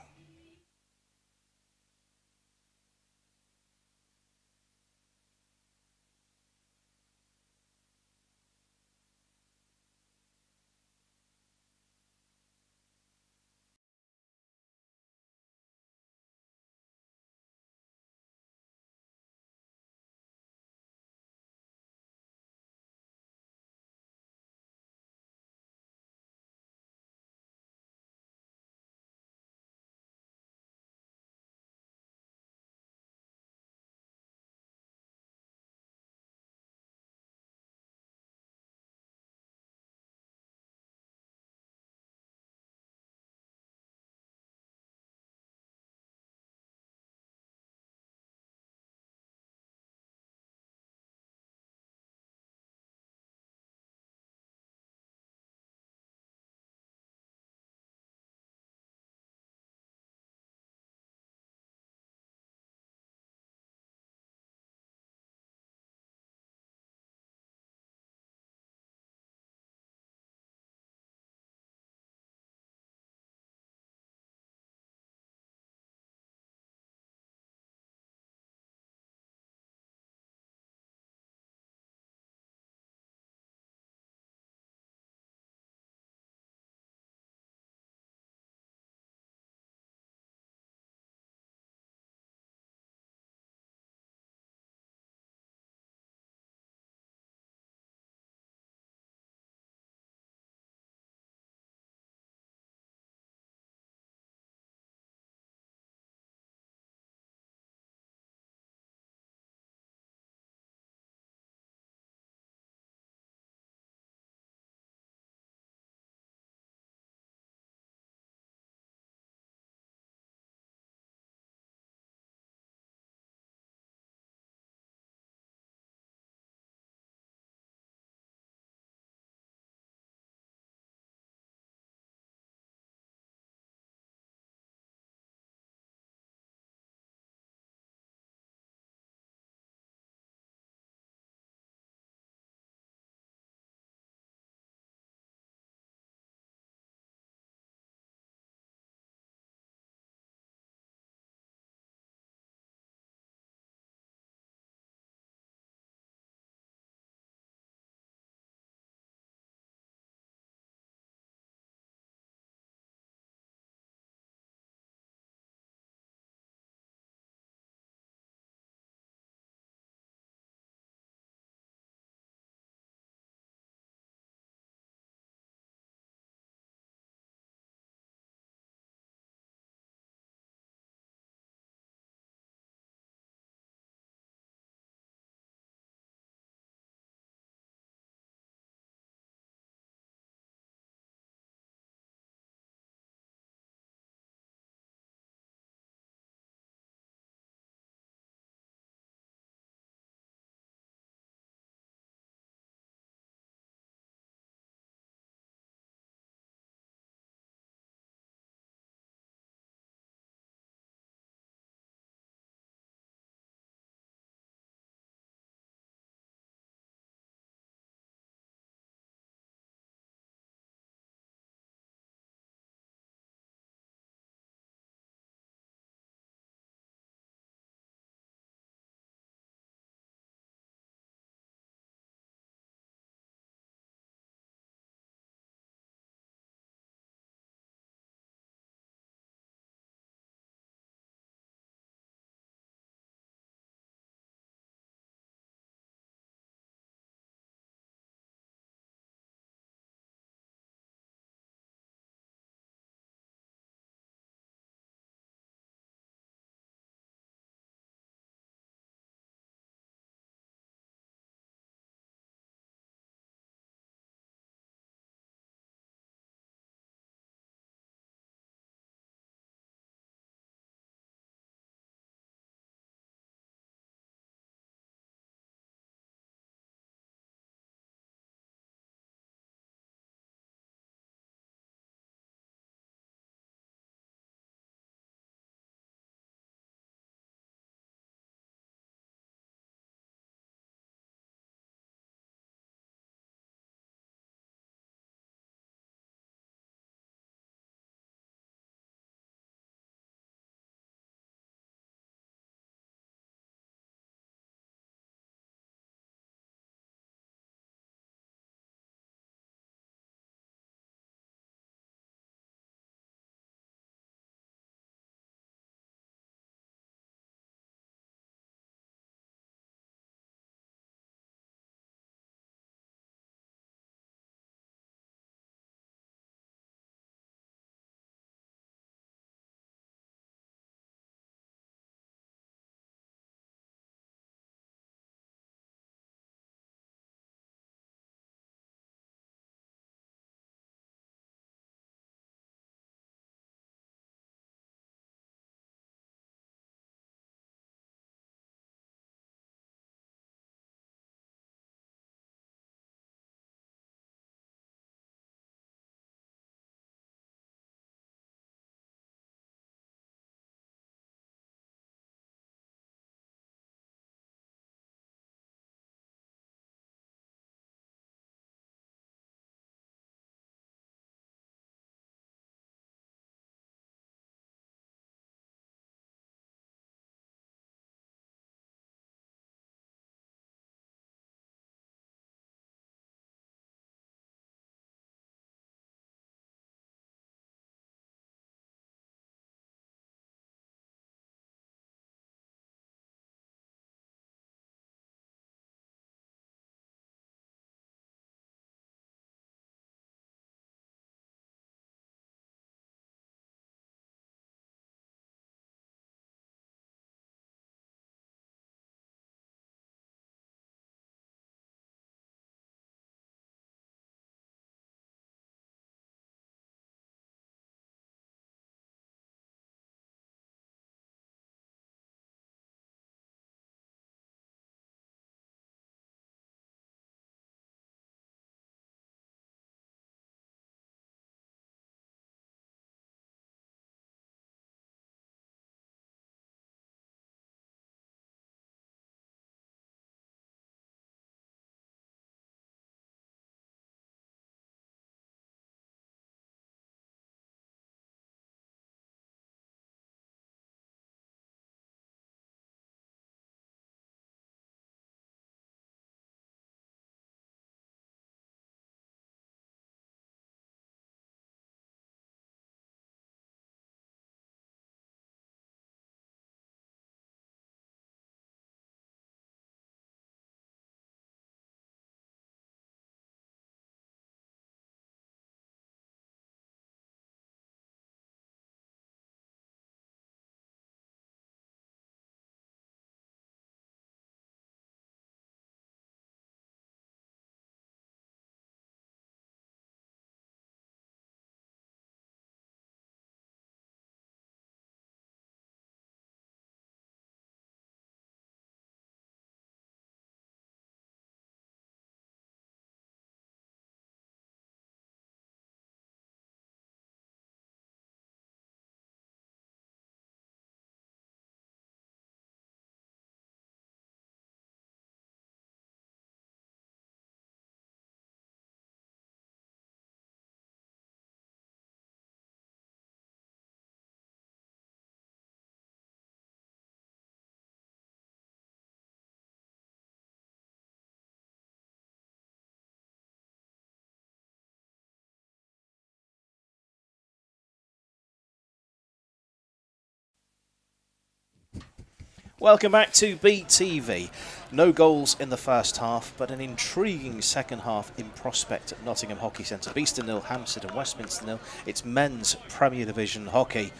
Welcome back to BTV. No goals in the first half, but an intriguing second half in prospect at Nottingham Hockey Centre. Beeston 0, Hampstead and Westminster 0. It's men's Premier Division hockey.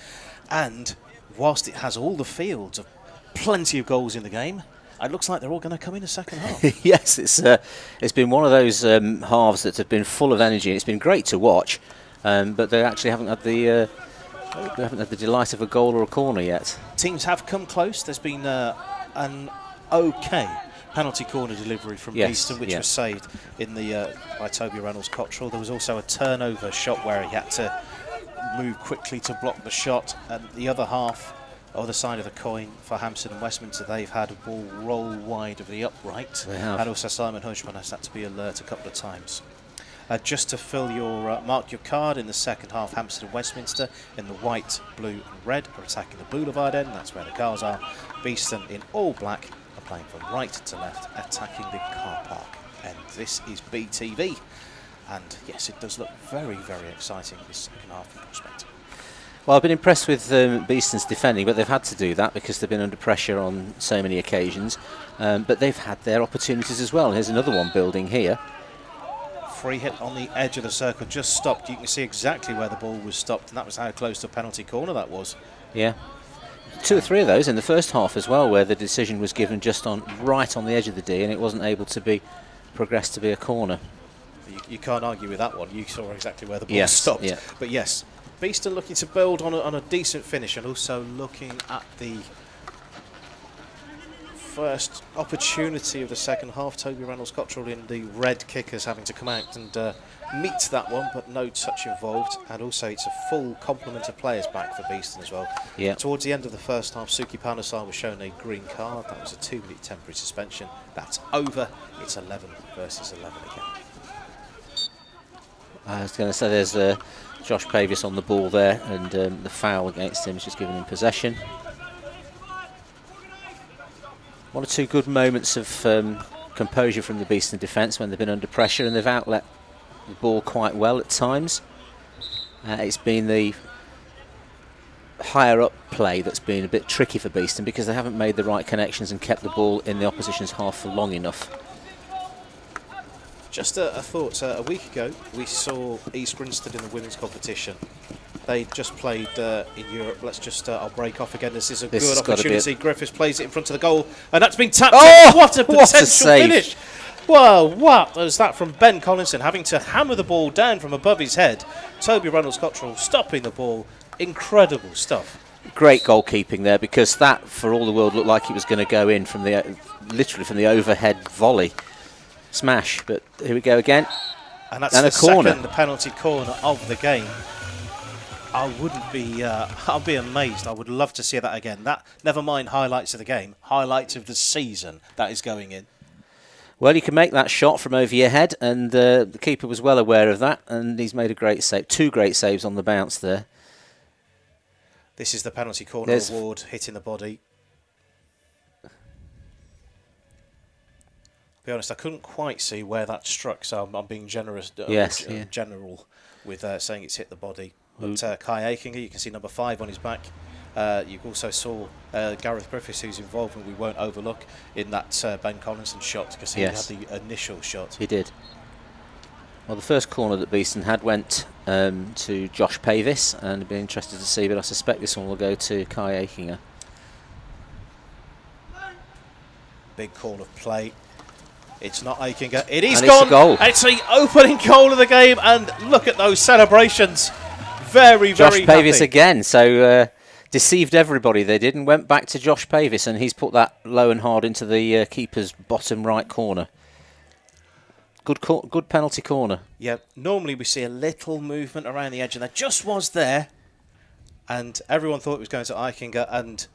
And whilst it has all the fields of plenty of goals in the game, it looks like they're all going to come in the second half. Yes, it's been one of those halves that have been full of energy. It's been great to watch, but they actually haven't had the delight of a goal or a corner yet. Teams have come close. There's been an okay penalty corner delivery from Beeston, which was saved in the by Toby Reynolds-Cottrell. There was also a turnover shot where he had to move quickly to block the shot, and the other half, other side of the coin for Hampstead and Westminster, they've had a ball roll wide of the upright. They have. And also Simon Hushman has had to be alert a couple of times. Just to fill your mark your card, in the second half, Hampstead and Westminster in the white, blue and red are attacking the boulevard end. That's where the cars are. Beeston in all black are playing from right to left, attacking the car park. And this is BTV. And yes, it does look very, very exciting, this second half in prospect. Well, I've been impressed with Beeston's defending, but they've had to do that because they've been under pressure on so many occasions. But they've had their opportunities as well. Here's another one building here. Free hit on the edge of the circle, just stopped. You can see exactly where the ball was stopped, and that was how close to a penalty corner that was. Yeah. 2 or 3 of those in the first half as well, where the decision was given just right on the edge of the D, and it wasn't able to be progressed to be a corner. You can't argue with that one. You saw exactly where the ball stopped. Yeah. But yes, Beeston looking to build on a decent finish, and also looking at the first opportunity of the second half. Toby Reynolds-Cottrell in the red kickers having to come out and meet that one, but no touch involved. And also it's a full complement of players back for Beeston as well. Yeah. Towards the end of the first half, Suki Panasar was shown a green card. That was a 2-minute temporary suspension. That's over. It's 11 versus 11 again. I was going to say there's Josh Pavis on the ball there, and the foul against him is just giving him possession. 1 or 2 good moments of composure from the Beeston defence when they've been under pressure, and they've outlet the ball quite well at times. It's been the higher up play that's been a bit tricky for Beeston because they haven't made the right connections and kept the ball in the opposition's half for long enough. Just a thought, a week ago we saw East Grinstead in the women's competition. They just played in Europe. Let's just, I'll break off again. This is a good opportunity. Griffiths plays it in front of the goal, and that's been tapped in. What a potential finish. Well, what was that from Ben Collinson, having to hammer the ball down from above his head. Toby Reynolds-Cottrell stopping the ball. Incredible stuff. Great goalkeeping there, because that, for all the world, looked like it was going to go in from literally from the overhead volley. Smash, but here we go again. And that's the second penalty corner of the game. I'll be amazed. I would love to see that again. That, never mind highlights of the game, highlights of the season that is going in. Well, you can make that shot from over your head, and the keeper was well aware of that, and he's made a great save. 2 great saves on the bounce there. This is the penalty corner award, hitting the body. To be honest, I couldn't quite see where that struck, so I'm being generous, general with saying it's hit the body. But Kai Aikinger, you can see number 5 on his back. You also saw Gareth Griffiths, who's involved, and we won't overlook in that Ben Collinson shot, because he had the initial shot. He did. Well, the first corner that Beeston had went to Josh Pavis, and I'd be interested to see, but I suspect this one will go to Kai Aikinger. Big call of play. It's not Aikinger. It is and gone. It's a goal. It's the opening goal of the game, and look at those celebrations. Very, very Josh Pavis happy. again. So deceived everybody they did, and went back to Josh Pavis, and he's put that low and hard into the keeper's bottom right corner. Good penalty corner. Yeah, normally we see a little movement around the edge, and there just was there, and everyone thought it was going to Aikinger, and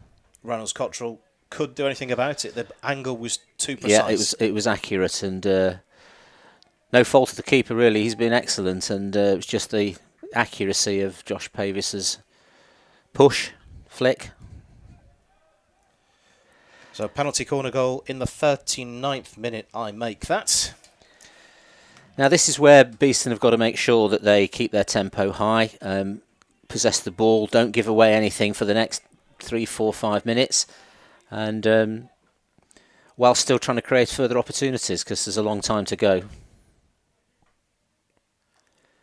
Reynolds-Cottrell could do anything about it. The angle was too precise. Yeah, it was accurate, and no fault of the keeper really. He's been excellent, and it was just the accuracy of Josh Pavis's push, flick. So penalty corner goal in the 39th minute. I make that. Now this is where Beeston have got to make sure that they keep their tempo high, possess the ball, don't give away anything for the next 3, 4, 5 minutes. and while still trying to create further opportunities, because there's a long time to go.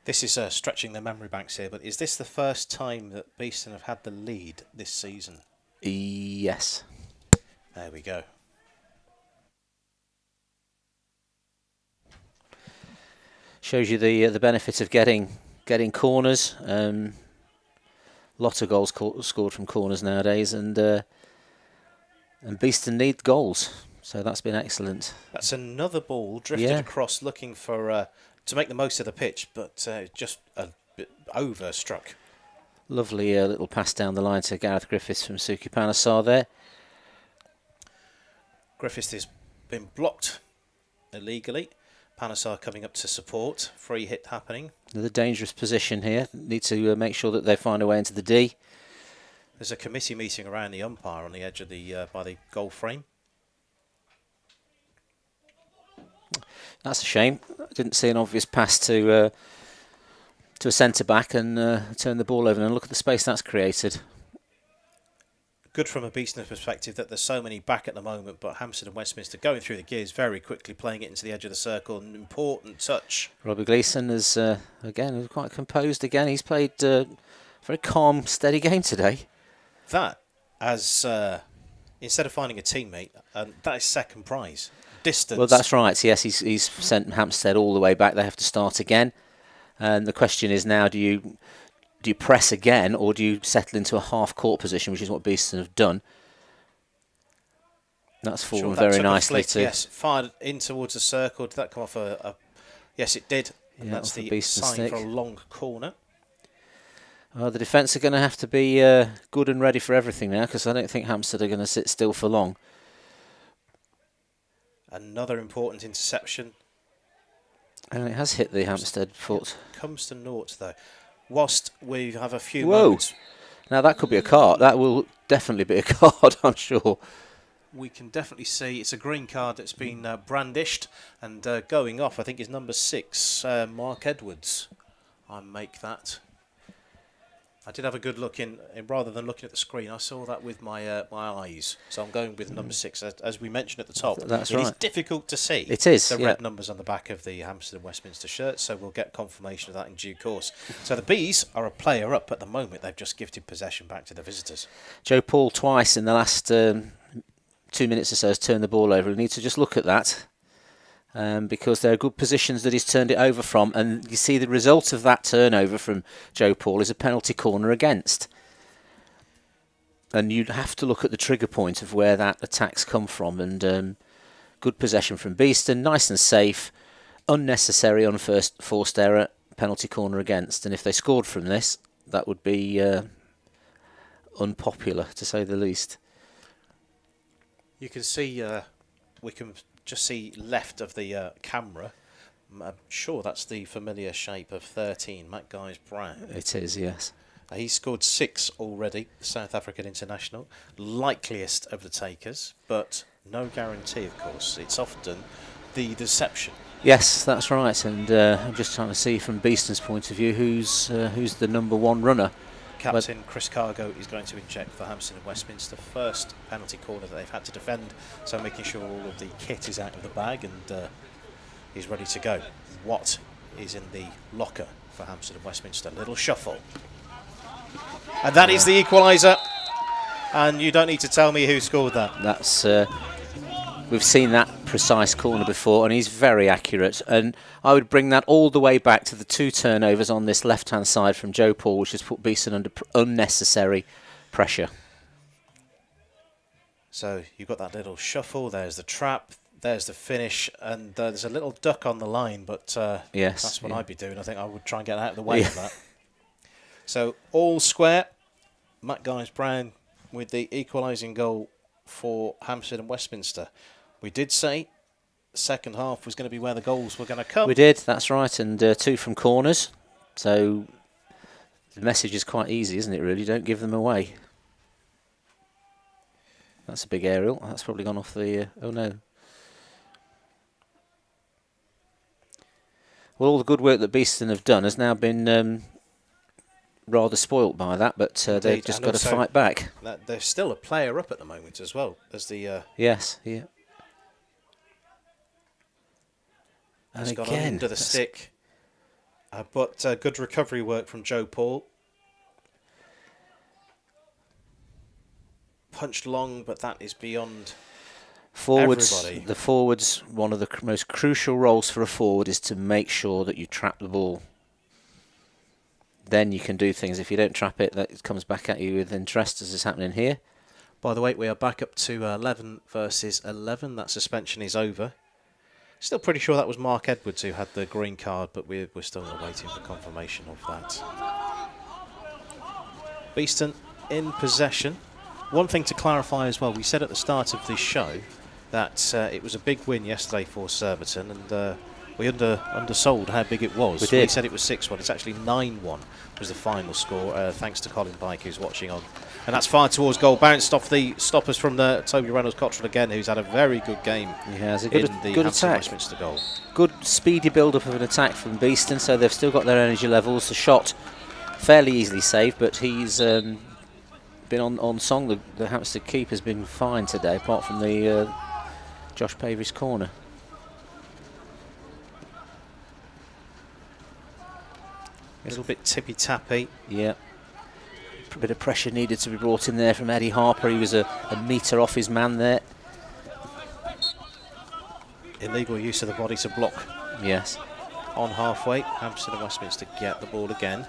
This is stretching the memory banks here, but is this the first time that Beeston have had the lead this season? Yes. There we go. Shows you the benefit of getting corners. Lots of goals scored from corners nowadays, and Beeston need goals, so that's been excellent. That's another ball drifted across, looking for to make the most of the pitch, but just a bit overstruck. Lovely little pass down the line to Gareth Griffiths from Suki Panasar there. Griffiths has been blocked illegally. Panasar coming up to support. Free hit happening. Another dangerous position here. Need to make sure that they find a way into the D. There's a committee meeting around the umpire on the edge of the by the goal frame. That's a shame. Didn't see an obvious pass to a centre back and turn the ball over, and look at the space that's created. Good from a Beeston perspective that there's so many back at the moment, but Hampstead and Westminster going through the gears very quickly, playing it into the edge of the circle. An important touch. Robbie Gleeson is again quite composed again. He's played a very calm, steady game today. That, as instead of finding a teammate, that is second prize. Distance. Well, that's right. Yes, he's sent Hampstead all the way back. They have to start again, and the question is now: do you press again, or do you settle into a half-court position, which is what Beeston have done? That's fallen very nicely too. Yes, fired in towards the circle. Did that come off a? Yes, it did. And that's the sign for a long corner. Well, the defence are going to have to be good and ready for everything now, because I don't think Hampstead are going to sit still for long. Another important interception. And it has hit the Hampstead foot. It comes to naught, though. Whilst we have a few Whoa. moments... Now, that could be a card. That will definitely be a card, I'm sure. We can definitely see it's a green card that's been brandished. And going off, I think, is number 6, Mark Edwards. I make that. I did have a good look in rather than looking at the screen. I saw that with my my eyes, so I'm going with number 6. As we mentioned at the top, That's right. It is difficult to see. It is, the red numbers on the back of the Hampstead and Westminster shirts, so we'll get confirmation of that in due course. So the Bees are a player up at the moment. They've just gifted possession back to the visitors. Joe Paul twice in the last 2 minutes or so has turned the ball over. We need to just look at that. Because there are good positions that he's turned it over from, and you see the result of that turnover from Joe Paul is a penalty corner against. And you'd have to look at the trigger point of where that attack's come from, and good possession from Beeston, nice and safe, unnecessary forced error, penalty corner against. And if they scored from this, that would be unpopular, to say the least. You can see, we can just see left of the camera. I'm sure that's the familiar shape of 13, Matt Guys-Brown. It is, yes. He scored 6 already, South African international. Likeliest of the takers, but no guarantee, of course. It's often the deception. Yes, that's right. And I'm just trying to see from Beeston's point of view who's the number 1 runner. Captain Chris Cargo is going to inject for Hampstead and Westminster. First penalty corner that they've had to defend, so making sure all of the kit is out of the bag and he's ready to go. What is in the locker for Hampstead and Westminster? Little shuffle. And that is the equaliser. And you don't need to tell me who scored that. That's we've seen that precise corner before, and he's very accurate. And I would bring that all the way back to the 2 turnovers on this left-hand side from Joe Paul, which has put Beeston under unnecessary pressure. So you've got that little shuffle. There's the trap. There's the finish. And there's a little duck on the line, but yes, that's what I'd be doing. I think I would try and get out of the way of that. So all square. Matt Guys-Brown with the equalising goal for Hampstead and Westminster. We did say the second half was going to be where the goals were going to come. We did, that's right, and 2 from corners. So the message is quite easy, isn't it, really? Don't give them away. That's a big aerial. That's probably gone off the... oh, no. Well, all the good work that Beeston have done has now been rather spoilt by that, but they've just got to fight back. There's still a player up at the moment as well as the. Yes, yeah. Has gone under the stick, but good recovery work from Joe Paul. Punched long, but that is beyond everybody. The forwards, one of the most crucial roles for a forward is to make sure that you trap the ball. Then you can do things. If you don't trap it, that comes back at you with interest, as is happening here. By the way, we are back up to 11 versus 11. That suspension is over. Still pretty sure that was Mark Edwards who had the green card, but we're still waiting for confirmation of that. Beeston in possession. One thing to clarify as well, we said at the start of this show that it was a big win yesterday for Surbiton, and we undersold how big it was. We did. We said it was 6-1. It's actually 9-1 was the final score, thanks to Colin Pike, who's watching on. And that's fired towards goal, bounced off the stoppers from the Toby Reynolds-Cottrell again, who's had a very good game. He has a good Hampstead attack. Westminster goal. Good speedy build-up of an attack from Beeston, so they've still got their energy levels. The shot fairly easily saved, but he's been on song. The Hampstead keeper's been fine today, apart from the Josh Pavery's corner. A little bit tippy-tappy. Yeah. A bit of pressure needed to be brought in there from Eddie Harper. He was a metre off his man there. Illegal use of the body to block. Yes. On halfway, Hampstead and Westminster get the ball again.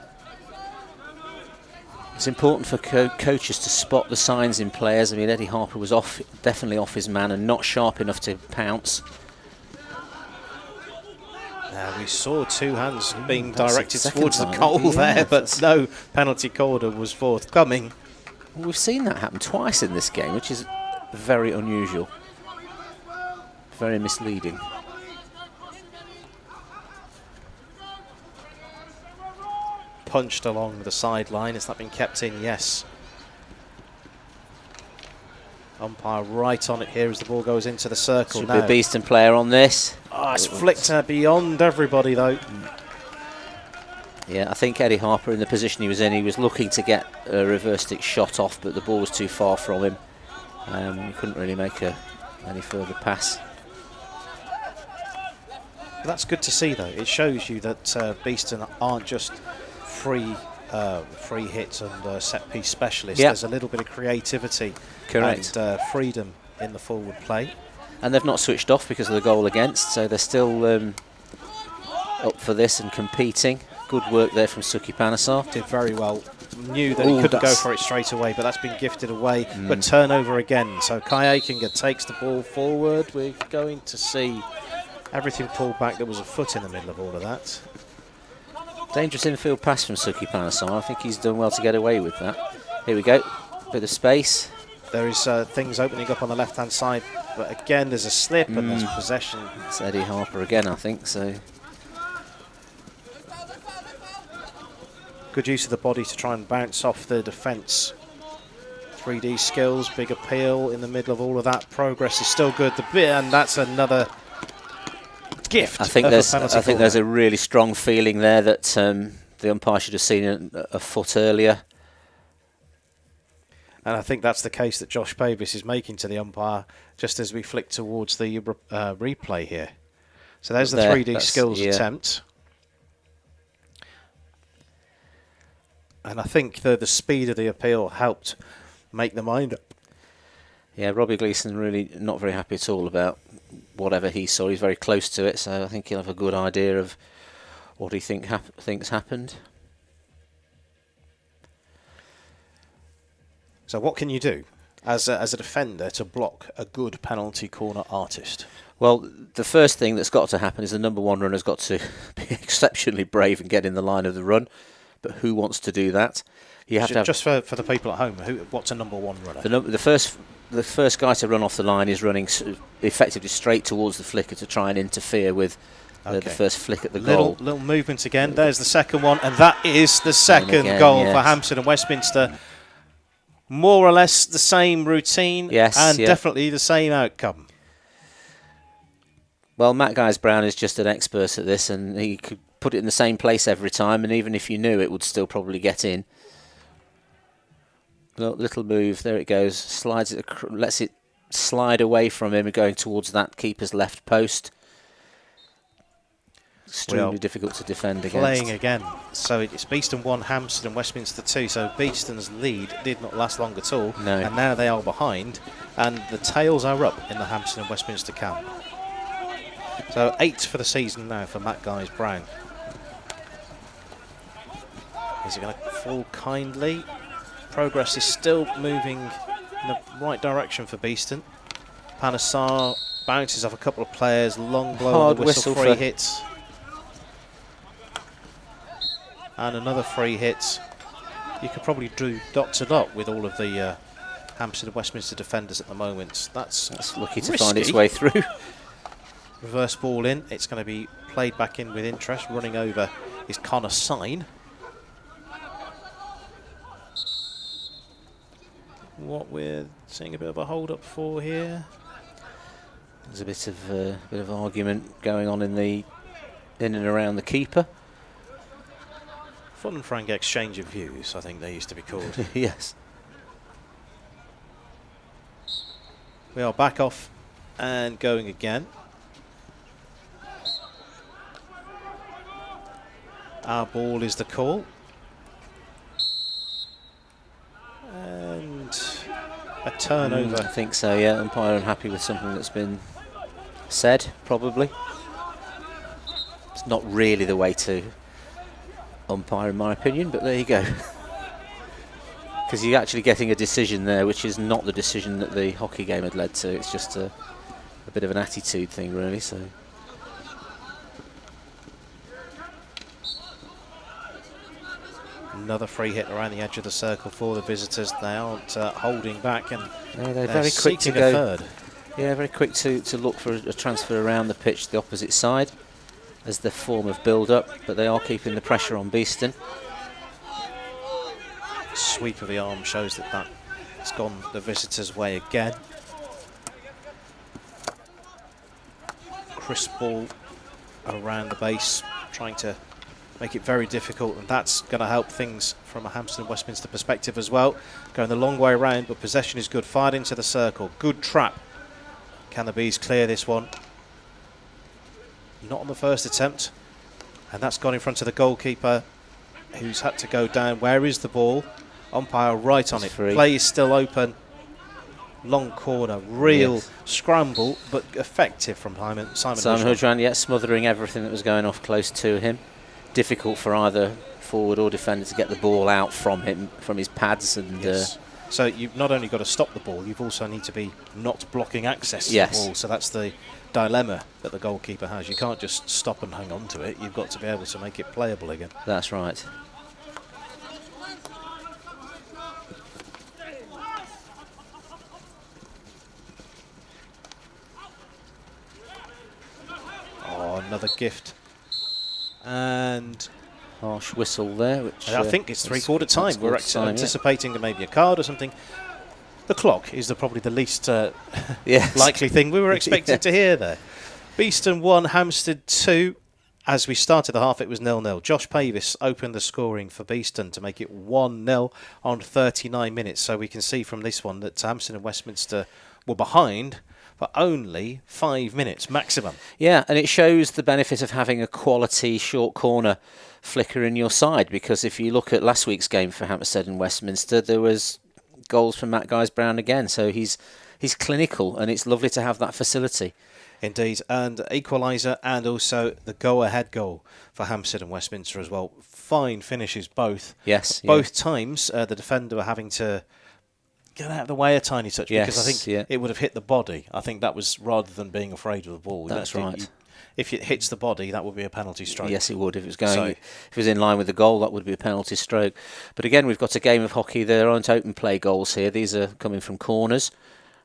It's important for coaches to spot the signs in players. I mean, Eddie Harper was definitely off his man and not sharp enough to pounce. Now we saw two hands being directed towards the goal there, but no penalty corner was forthcoming. Well, we've seen that happen twice in this game, which is very unusual. Very misleading. Punched along the sideline. Has that been kept in? Yes. Umpire right on it here as the ball goes into the circle. Should be a Beeston player on this. Oh, it's flicked beyond everybody though. Yeah, I think Eddie Harper, in the position he was looking to get a reverse stick shot off, but the ball was too far from him. He couldn't really make any further pass. That's good to see though. It shows you that Beeston aren't just free hits and set piece specialists. Yep. There's a little bit of creativity. Correct. And freedom in the forward play. And they've not switched off because of the goal against, so they're still up for this and competing. Good work there from Suki Panasar. Did very well. Knew that he couldn't go for it straight away, but that's been gifted away. But turnover again. So Kai Aikinger takes the ball forward. We're going to see everything pulled back. There was a foot in the middle of all of that. Dangerous infield pass from Suki Panasar. I think he's done well to get away with that. Here we go. Bit of space. There is things opening up on the left-hand side, but again there's a slip and there's possession. It's Eddie Harper again, I think. So good use of the body to try and bounce off the defence. 3D skills, big appeal in the middle of all of that. Progress is still good. And that's another gift. I think there's a really strong feeling there that the umpire should have seen a foot earlier. And I think that's the case that Josh Pavis is making to the umpire just as we flick towards the replay here. So there's the 3D skills attempt. And I think the speed of the appeal helped make the mind up. Yeah, Robbie Gleeson really not very happy at all about whatever he saw. He's very close to it, so I think he'll have a good idea of what he thinks happened. So what can you do as a defender to block a good penalty corner artist? Well, the first thing that's got to happen is the number one runner's got to be exceptionally brave and get in the line of the run. But who wants to do that? You have to have just for the people at home. What's a number one runner? The first guy to run off the line is running effectively straight towards the flicker to try and interfere with the first flick at the goal. Little movement again. There's the second one, and that is the second goal for Hampstead and Westminster. More or less the same routine, definitely the same outcome. Well, Matt Guys-Brown is just an expert at this, and he could put it in the same place every time, and even if you knew, it would still probably get in. Little move, there it goes, slides it, lets it slide away from him and going towards that keeper's left post. Extremely difficult to defend against. Playing again, so it's Beeston 1, Hampstead and Westminster 2, so Beeston's lead did not last long at all, no. And now they are behind, and the tails are up in the Hampstead and Westminster camp. So 8 for the season now for Matt Guys-Brown. Is it going to fall kindly? Progress is still moving in the right direction for Beeston. Panasar bounces off a couple of players, long blow on the whistle, free hits. And another free hit. You could probably do dot to dot with all of the Hampstead and Westminster defenders at the moment. That's lucky to risky. find its way through. Reverse ball in. It's going to be played back in with interest. Running over is Connor Sign. What we're seeing a bit of a hold up for here. There's a bit of argument going on in and around the keeper. Fun and frank exchange of views, I think they used to be called. Yes. We are back off and going again. Our ball is the call. And a turnover. I think so, yeah. Umpire unhappy with something that's been said, probably. It's not really the way to umpire, in my opinion, but there you go. Because you're actually getting a decision there, which is not the decision that the hockey game had led to. It's just a bit of an attitude thing, really. So. Another free hit around the edge of the circle for the visitors. They aren't holding back, and they're very quick to go. Third. Yeah, very quick to look for a transfer around the pitch to the opposite side as the form of build-up, but they are keeping the pressure on Beeston. Sweep of the arm shows that it's gone the visitors' way again. Crisp ball around the base, trying to make it very difficult, and that's going to help things from a Hampstead and Westminster perspective as well. Going the long way around, but possession is good. Fired into the circle. Good trap. Can the Bees clear this one? Not on the first attempt. And that's gone in front of the goalkeeper, who's had to go down. Where is the ball? Umpire right on it. Free. Play is still open. Long corner. Real scramble, but effective from Simon Hudran, yeah, smothering everything that was going off close to him. Difficult for either forward or defender to get the ball out from him, from his pads. And so you've not only got to stop the ball, you've also need to be not blocking access to the ball. So that's the dilemma that the goalkeeper has. You can't just stop and hang on to it. You've got to be able to make it playable again. That's right. Oh, another gift. And harsh whistle there, which I think it's three-quarter time. We're anticipating maybe a card or something. The clock is probably the least likely thing we were expecting to hear there. Beeston 1, Hampstead 2. As we started the half, it was 0-0. Josh Pavis opened the scoring for Beeston to make it 1-0 on 39 minutes. So we can see from this one that Hampstead and Westminster were behind for only 5 minutes maximum. Yeah, and it shows the benefit of having a quality short corner flicker in your side, because if you look at last week's game for Hampstead and Westminster, there was goals from Matt Guys-Brown again, so he's clinical, and it's lovely to have that facility. Indeed, and equaliser and also the go-ahead goal for Hampstead and Westminster as well. Fine finishes both. Yes. Both times the defender were having to get out of the way a tiny touch, because I think it would have hit the body. I think that was rather than being afraid of the ball. That's right. If it hits the body, that would be a penalty stroke. Yes, it would. If it was if it was in line with the goal, that would be a penalty stroke. But again, we've got a game of hockey. There aren't open play goals here. These are coming from corners,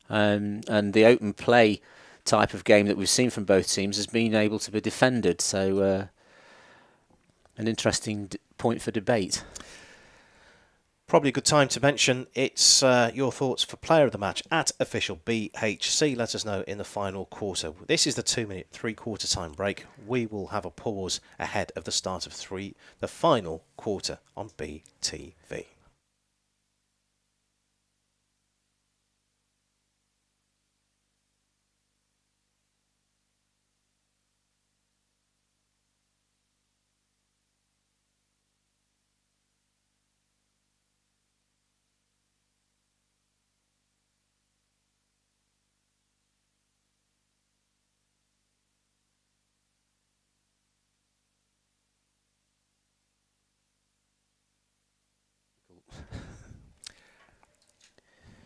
and the open play type of game that we've seen from both teams has been able to be defended. So an interesting point for debate. Probably a good time to mention it's your thoughts for player of the match at official BHC. Let us know in the final quarter. This is the 2-minute, three-quarter time break. We will have a pause ahead of the start of the final quarter on BTV.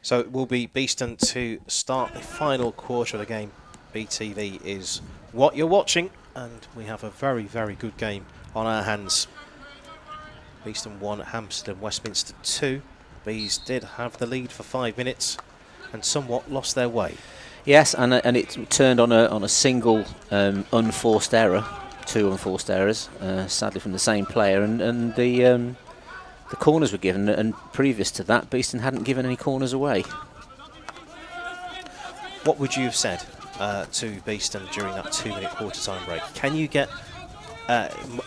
So it will be Beeston to start the final quarter of the game. BTV is what you're watching, and we have a very, very good game on our hands. Beeston 1, Hampstead and Westminster 2. Bees did have the lead for 5 minutes and somewhat lost their way. Yes, and it turned on a single unforced error, 2 unforced errors, sadly from the same player, and the corners were given, and previous to that, Beeston hadn't given any corners away. What would you have said to Beeston during that 2-minute quarter-time break? Can you get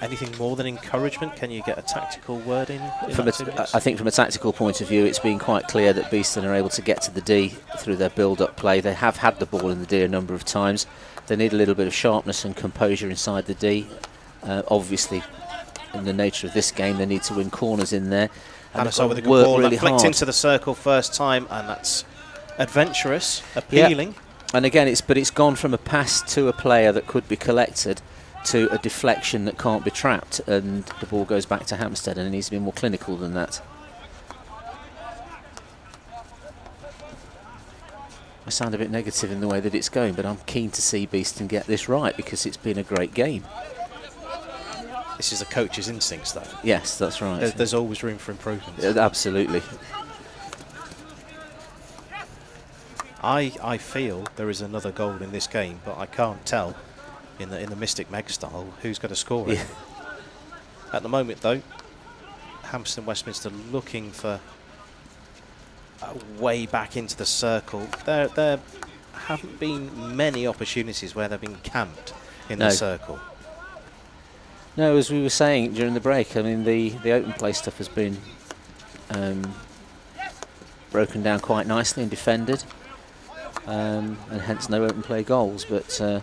anything more than encouragement? Can you get a tactical word in I think from a tactical point of view, it's been quite clear that Beeston are able to get to the D through their build-up play. They have had the ball in the D a number of times. They need a little bit of sharpness and composure inside the D. Obviously, in the nature of this game, they need to win corners in there. And so with a good ball really that flicked into the circle first time, and that's adventurous, appealing. Yep. And again, it's gone from a pass to a player that could be collected to a deflection that can't be trapped, and the ball goes back to Hampstead, and it needs to be more clinical than that. I sound a bit negative in the way that it's going, but I'm keen to see Beeston get this right because it's been a great game. This is a coach's instincts, though. Yes, that's right. There's always room for improvement. Absolutely. I feel there is another goal in this game, but I can't tell in the Mystic Meg style who's going to score it. Yeah. At the moment, though, Hampstead and Westminster looking for a way back into the circle. There haven't been many opportunities where they've been camped in the circle. No, as we were saying during the break, I mean, the open play stuff has been broken down quite nicely and defended, and hence no open play goals. But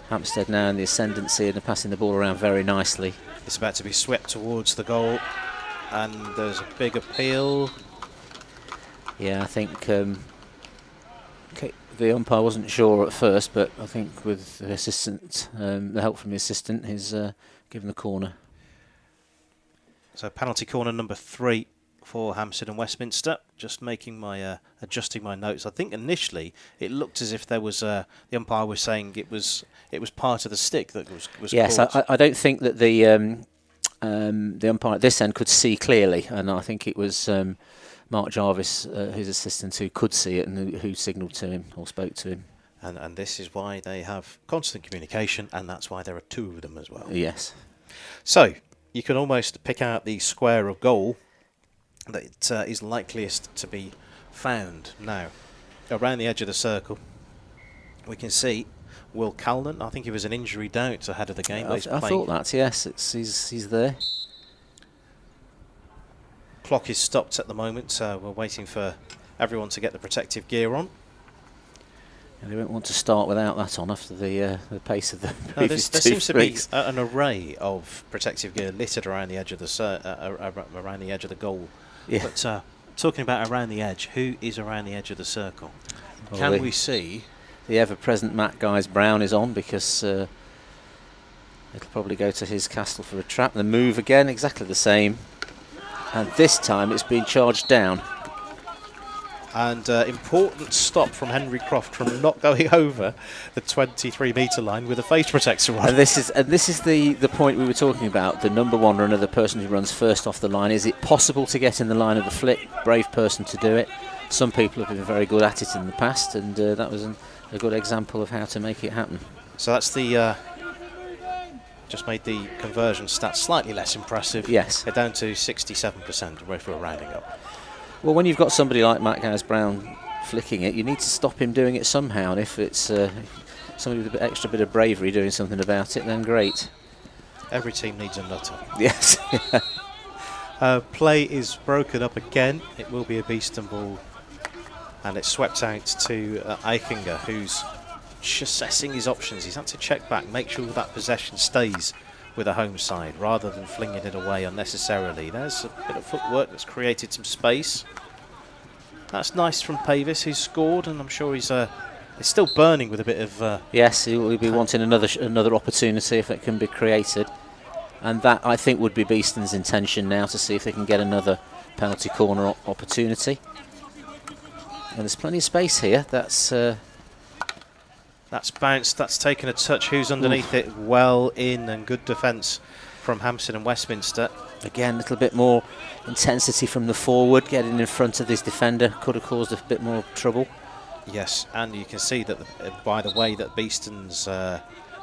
Hampstead now in the ascendancy and are passing the ball around very nicely. It's about to be swept towards the goal, and there's a big appeal. Yeah, I think the umpire wasn't sure at first, but I think with the assistant, the help from the assistant, he's given the corner. So penalty corner number 3 for Hampstead and Westminster. Just making my adjusting my notes. I think initially it looked as if there was the umpire was saying it was part of the stick that was yes, caught. I don't think that the umpire at this end could see clearly, and I think it was Mark Jarvis, his assistant, who could see it and who signalled to him or spoke to him. And this is why they have constant communication, and that's why there are 2 of them as well. Yes. So you can almost pick out the square of goal that is likeliest to be found now. Around the edge of the circle, we can see Will Calden. I think he was an injury doubt ahead of the game. I thought that, yes. He's there. Clock is stopped at the moment. We're waiting for everyone to get the protective gear on. And they won't want to start without that on after the pace of the previous 2 there seems to be weeks. an array of protective gear littered around the edge of the goal. Yeah. But talking about around the edge, who is around the edge of the circle? Can we see? The ever-present Matt Guys Brown is on because it'll probably go to his castle for a trap. The move again, exactly the same. And this time it's been charged down. And important stop from Henry Croft from not going over the 23-metre line with a face protector on. And this is the point we were talking about. The number one runner, the person who runs first off the line. Is it possible to get in the line of the flick? Brave person to do it. Some people have been very good at it in the past, and that was a good example of how to make it happen. So that's the just made the conversion stats slightly less impressive. Yes. They're down to 67% if we're rounding up. Well, when you've got somebody like Matt Gowes-Brown flicking it, you need to stop him doing it somehow. And if it's somebody with an extra bit of bravery doing something about it, then great. Every team needs a nutter. Yes. Play is broken up again. It will be a Beeston ball. And it's swept out to Eichinger, who's assessing his options. He's had to check back, make sure that possession stays with the home side rather than flinging it away unnecessarily. There's a bit of footwork that's created some space. That's nice from Pavis, who's scored, and I'm sure he's still burning with a bit of... yes, he'll be wanting another opportunity if it can be created. And that, I think, would be Beeston's intention now, to see if they can get another penalty corner opportunity. And there's plenty of space here. That's bounced, that's taken a touch. Who's underneath it? Well in, and good defence from Hampstead and Westminster. Again, a little bit more intensity from the forward, getting in front of this defender could have caused a bit more trouble. Yes, and you can see that by the way that Beeston's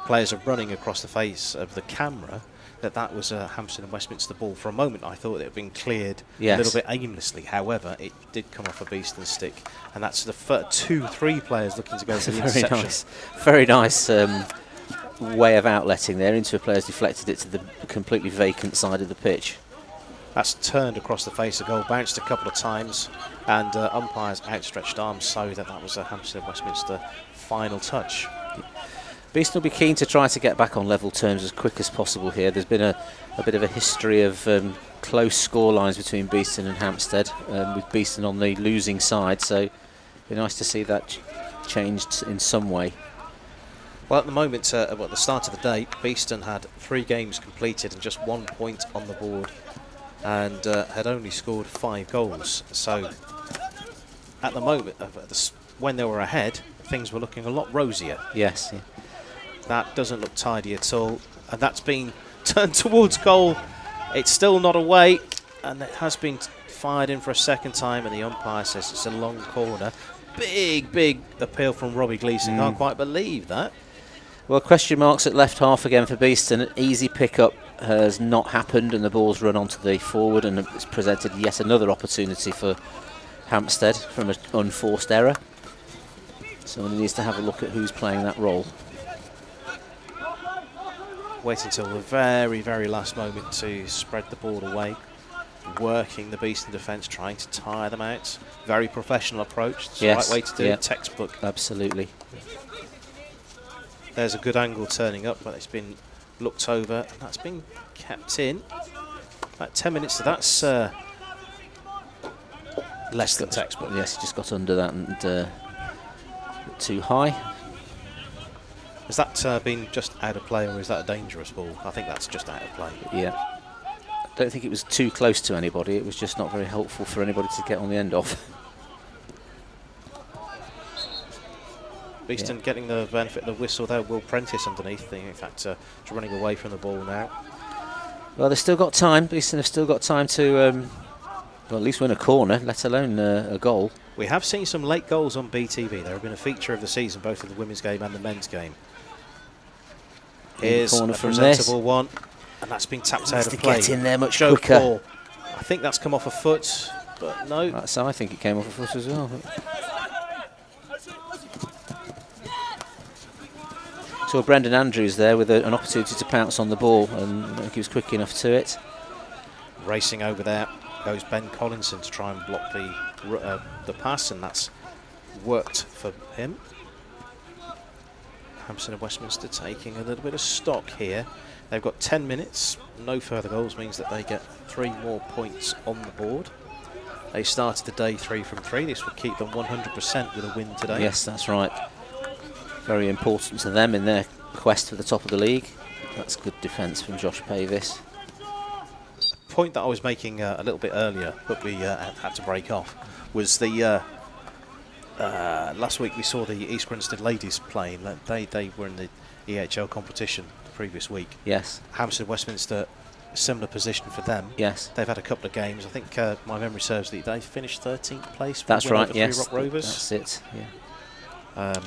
players are running across the face of the camera, that was a Hampstead and Westminster ball. For a moment I thought it had been cleared a little bit aimlessly. However, it did come off a Beeston stick, and that's the 2-3 players looking to go for the interception. Very nice way of outletting there into a player's deflected it to the completely vacant side of the pitch. That's turned across the face of goal, bounced a couple of times, and umpires outstretched arms so that was a Hampstead and Westminster final touch. Beeston will be keen to try to get back on level terms as quick as possible here. There's been a bit of a history of close score lines between Beeston and Hampstead, with Beeston on the losing side, so it'd be nice to see that changed in some way. Well, at the moment, at the start of the day, Beeston had 3 games completed and just 1 point on the board, and had only scored 5 goals. So at the moment, when they were ahead, things were looking a lot rosier. Yes. Yeah. That doesn't look tidy at all, and that's been turned towards goal. It's still not away, and it has been fired in for a second time, and the umpire says it's a long corner. Big appeal from Robbie Gleeson. Can't quite believe that. Well, question marks at left half again for Beeston. An easy pick-up has not happened, and the ball's run onto the forward, and it's presented yet another opportunity for Hampstead from an unforced error. Someone needs to have a look at who's playing that role. Wait until the very last moment to spread the ball away. Working the Beeston defence, trying to tire them out. Very professional approach. It's the right way to do it, textbook. Absolutely. There's a good angle turning up, but it's been looked over, and that's been kept in. About 10 minutes, so that's less than textbook. Yes, he just got under that and too high. Has that been just out of play, or is that a dangerous ball? I think that's just out of play. Yeah. I don't think it was too close to anybody. It was just not very helpful for anybody to get on the end of. Beeston getting the benefit of the whistle there. Will Prentice underneath. In fact, running away from the ball now. Well, they've still got time. Beeston have still got time to well, at least win a corner, let alone a goal. We have seen some late goals on BTV. There have been a feature of the season, both of the women's game and the men's game. Here's a presentable one, and that's been tapped out of play. Get in there much quicker. Paul. I think that's come off a foot, but no. So I think it came off a foot as well. So Brendan Andrews there with an opportunity to pounce on the ball, and I think he was quick enough to it. Racing over there goes Ben Collinson to try and block the pass, and that's worked for him. Hampstead and Westminster taking a little bit of stock here. They've got 10 minutes. No further goals means that they get 3 more points on the board. They started the day 3 from 3. This will keep them 100% with a win today. Yes, that's right. Very important to them in their quest for the top of the league. That's good defence from Josh Pavis. Point that I was making a little bit earlier, but we had to break off, was the last week we saw the East Grinstead ladies playing. They were in the EHL competition the previous week. Yes. Hampstead Westminster, similar position for them. Yes. They've had a couple of games. I think my memory serves that they finished 13th place. For that's right. over Yes. Rock Rovers. That's it. Yeah.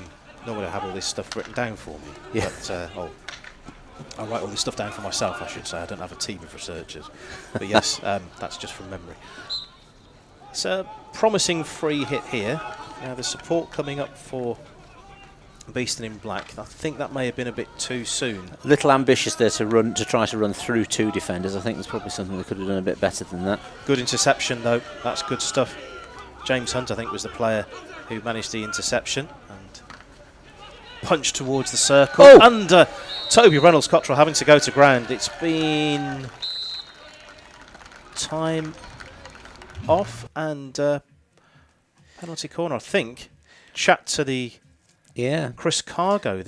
Normally I have all this stuff written down for me. Yeah. But I write all this stuff down for myself, I should say. I don't have a team of researchers. But yes, that's just from memory. It's a promising free hit here. Now the support coming up for Beeston in black. I think that may have been a bit too soon. A little ambitious there to try to run through 2 defenders. I think there's probably something they could have done a bit better than that. Good interception though. That's good stuff. James Hunt, I think, was the player who managed the interception and punched towards the circle. Oh! And Toby Reynolds-Cottrell having to go to ground. It's been time off and penalty corner, I think. Chat to the Chris Cargo.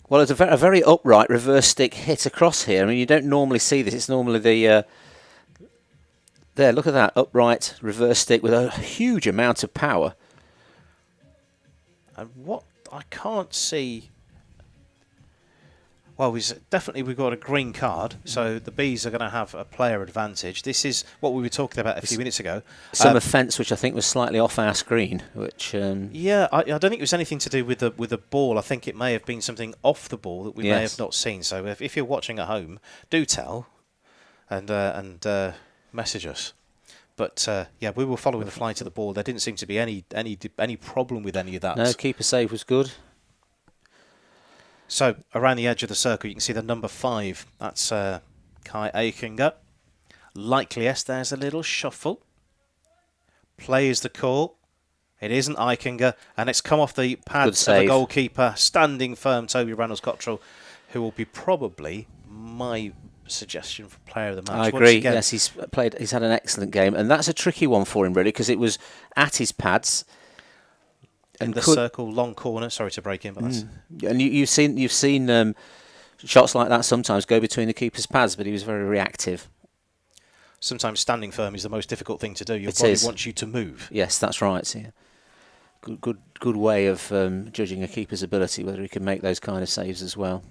Well, it's a very upright reverse stick hit across here. I mean, you don't normally see this. It's normally the there. Look at that upright reverse stick with a huge amount of power. And what I can't see. Well, we've got a green card, so the Bees are going to have a player advantage. This is what we were talking about a few minutes ago. Some offence, which I think was slightly off our screen. Which yeah, I don't think it was anything to do with the ball. I think it may have been something off the ball that we may have not seen. So if you're watching at home, do tell and message us. But yeah, we were following the flight of the ball. There didn't seem to be any problem with any of that. No, keeper save was good. So, around the edge of the circle, you can see the number 5. That's Kai Aikinger. Likeliest, there's a little shuffle. Play is the call. It isn't Aikinger, and it's come off the pads of the goalkeeper. Standing firm, Toby Reynolds-Cottrell, who will be probably my suggestion for player of the match. I agree. Yes, he's had an excellent game, and that's a tricky one for him, really, because it was at his pads. In the circle, long corner. Sorry to break in, but that's... And you've seen shots like that sometimes go between the keeper's pads, but he was very reactive. Sometimes standing firm is the most difficult thing to do. Your body wants you to move. Yes, that's right. Yeah. Good way of judging a keeper's ability, whether he can make those kind of saves as well.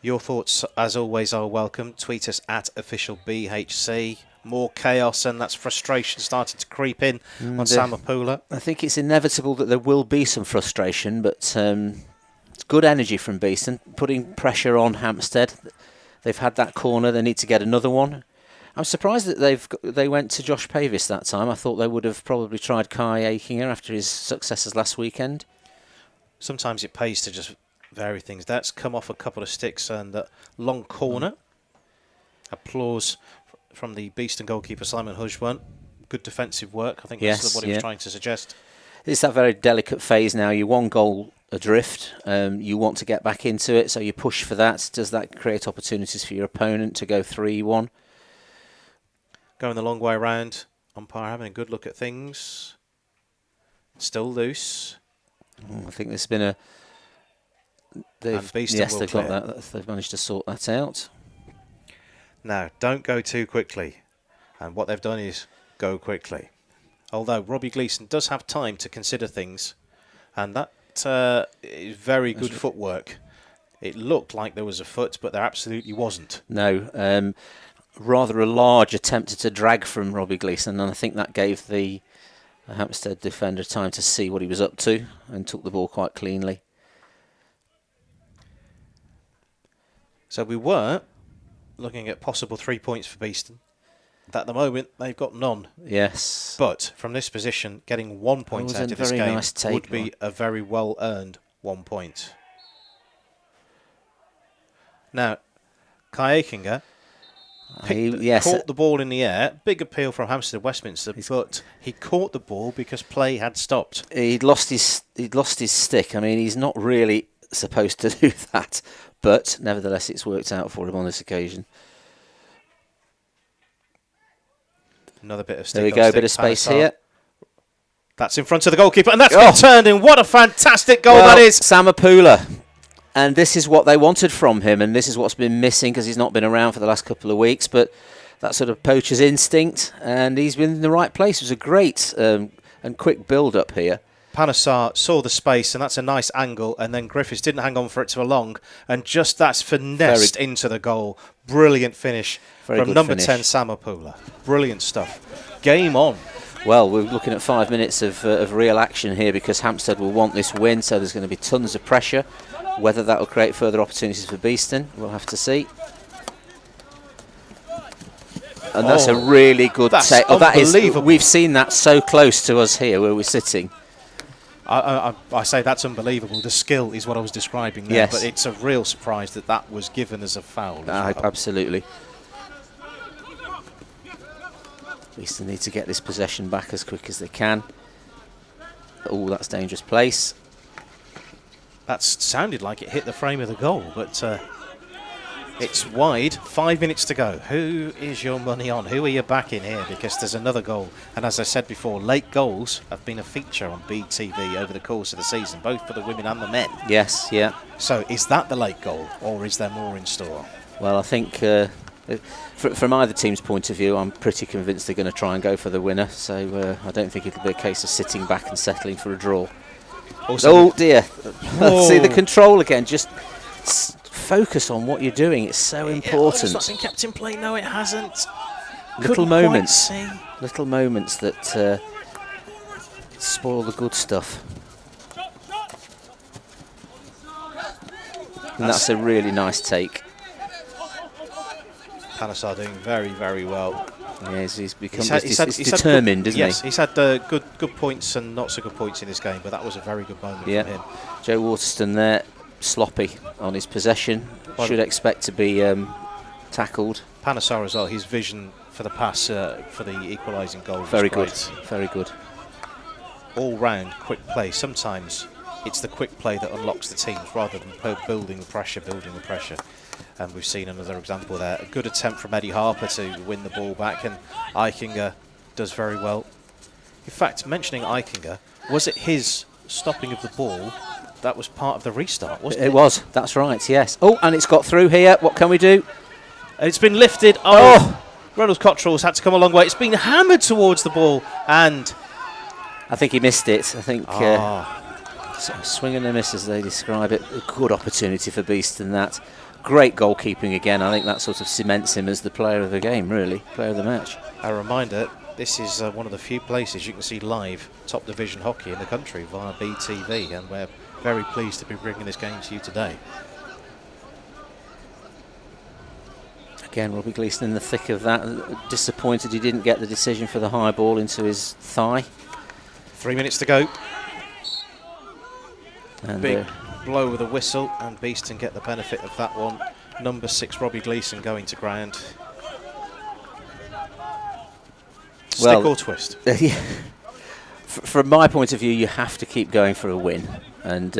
Your thoughts, as always, are welcome. Tweet us at officialBHC. More chaos, and that's frustration starting to creep in on Samapula. I think it's inevitable that there will be some frustration, but it's good energy from Beeston, putting pressure on Hampstead. They've had that corner, they need to get another one. I'm surprised that they went to Josh Pavis that time. I thought they would have probably tried Kai Aikinger after his successes last weekend. Sometimes it pays to just vary things. That's come off a couple of sticks, and that long corner. Applause from the Beeston goalkeeper, Simon Hujwan. Good defensive work. I think that's what he was trying to suggest. It's that very delicate phase now. You're 1 goal adrift. You want to get back into it, so you push for that. Does that create opportunities for your opponent to go 3-1? Going the long way around. Umpire having a good look at things. Still loose. I think there's been a... They've got that. They've managed to sort that out. Now, don't go too quickly. And what they've done is go quickly. Although Robbie Gleeson does have time to consider things. And that is very good footwork. It looked like there was a foot, but there absolutely wasn't. No. Rather a large attempt to drag from Robbie Gleeson. And I think that gave the Hampstead defender time to see what he was up to and took the ball quite cleanly. So we were looking at possible 3 points for Beeston. At the moment, they've got none. Yes. But from this position, getting 1 point out of this game would be a very well-earned 1 point. Now, Kai Aikinger caught the ball in the air. Big appeal from Hampstead Westminster, but he caught the ball because play had stopped. He'd lost his stick. I mean, he's not really supposed to do that, but nevertheless, it's worked out for him on this occasion. Another bit of stick. There we go, bit of space here. That's in front of the goalkeeper, and that's been turned in. What a fantastic goal that is. Samapula. And this is what they wanted from him, and this is what's been missing because he's not been around for the last couple of weeks, but that sort of poacher's instinct, and he's been in the right place. It was a great and quick build-up here. Panasar saw the space, and that's a nice angle, and then Griffiths didn't hang on for it too long, and just that's finessed into the goal. Brilliant finish from number 10, Samapula. Brilliant stuff. Game on. Well, we're looking at 5 minutes of real action here because Hampstead will want this win, so there's going to be tons of pressure. Whether that will create further opportunities for Beeston, we'll have to see. And that's a really good take. Oh, that is, we've seen that so close to us here where we're sitting. I say that's unbelievable. The skill is what I was describing there, yes. But it's a real surprise that that was given as a foul. Absolutely. Beeston need to get this possession back as quick as they can. Oh, that's a dangerous place. That sounded like it hit the frame of the goal, but it's wide. 5 minutes to go. Who is your money on? Who are you backing here? Because there's another goal. And as I said before, late goals have been a feature on BTV over the course of the season, both for the women and the men. Yes, yeah. So is that the late goal, or is there more in store? Well, I think from either team's point of view, I'm pretty convinced they're going to try and go for the winner. So I don't think it'll be a case of sitting back and settling for a draw. Also, oh, dear. See the control again. Just focus on what you're doing. It's so important. It's not been kept in play. No, it hasn't. Little moments that spoil the good stuff. And that's a really nice take. Panesar doing very, very well. Yes, he's become determined, isn't he? Yes, he's had good points and not so good points in this game, but that was a very good moment from him. Joe Waterston there, sloppy on his possession. Should expect to be tackled. Panesar as well, his vision for the pass for the equalising goal was very great. Good, very good. All round quick play. Sometimes it's the quick play that unlocks the teams rather than building the pressure. And we've seen another example there. A good attempt from Eddie Harper to win the ball back, and Eichinger does very well. In fact, mentioning Eichinger, was it his stopping of the ball that was part of the restart, wasn't it? It was, that's right, yes. Oh, and it's got through here. What can we do? It's been lifted. Oh! Reynolds Cottrell's had to come a long way. It's been hammered towards the ball, and I think he missed it. I think swing and a miss, as they describe it. A good opportunity for Beeston, that. Great goalkeeping again. I think that sort of cements him as the player of the game, really, player of the match. A reminder, this is one of the few places you can see live top division hockey in the country via BTV, and we're very pleased to be bringing this game to you today. Again, Robbie Gleeson in the thick of that. Disappointed he didn't get the decision for the high ball into his thigh. 3 minutes to go. And big blow with a whistle, and Beeston get the benefit of that one. Number 6, Robbie Gleeson, going to ground. Stick or twist? From my point of view, you have to keep going for a win. And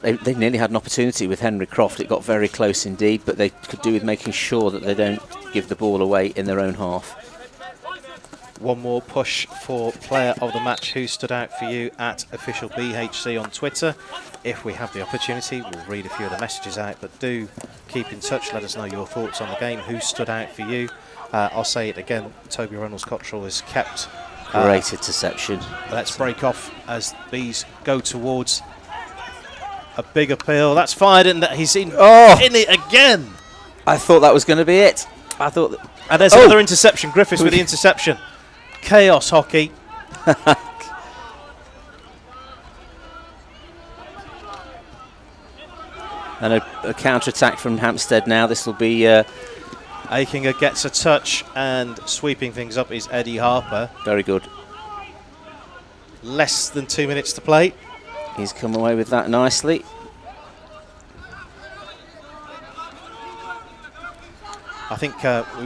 they nearly had an opportunity with Henry Croft. It got very close indeed, but they could do with making sure that they don't give the ball away in their own half. One more push for player of the match. Who stood out for you at official BHC on Twitter? If we have the opportunity, we'll read a few of the messages out, but do keep in touch. Let us know your thoughts on the game. Who stood out for you? I'll say it again. Toby Reynolds Cottrell is kept. Great interception. Let's break off as Bees go towards a big appeal. That's fired, and he's in it again. I thought that was going to be it. I thought. And there's another interception. Griffiths with the interception. Chaos hockey. And a counter-attack from Hampstead now. This will be... Eichinger gets a touch, and sweeping things up is Eddie Harper. Very good. Less than 2 minutes to play. He's come away with that nicely. I think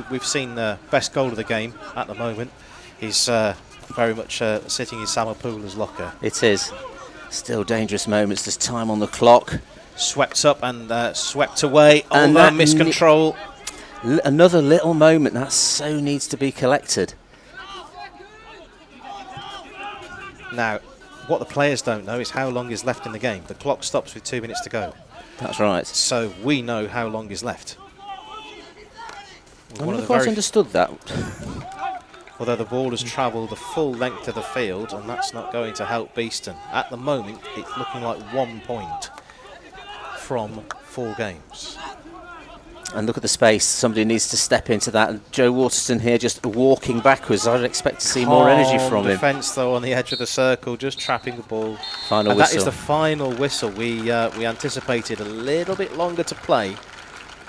we've seen the best goal of the game at the moment. He's very much sitting in Samapula's locker. It is. Still dangerous moments. There's time on the clock. Swept up and swept away. And that miscontrol. Another little moment that so needs to be collected. Now, what the players don't know is how long is left in the game. The clock stops with 2 minutes to go. That's right. So we know how long is left. I never quite understood that. Although the ball has travelled the full length of the field, and that's not going to help Beeston. At the moment, it's looking like 1 point from 4 games. And look at the space. Somebody needs to step into that. And Joe Waterston here just walking backwards. I'd expect to see more energy from him. Defence though on the edge of the circle, just trapping the ball. Final and whistle. That is the final whistle. We anticipated a little bit longer to play,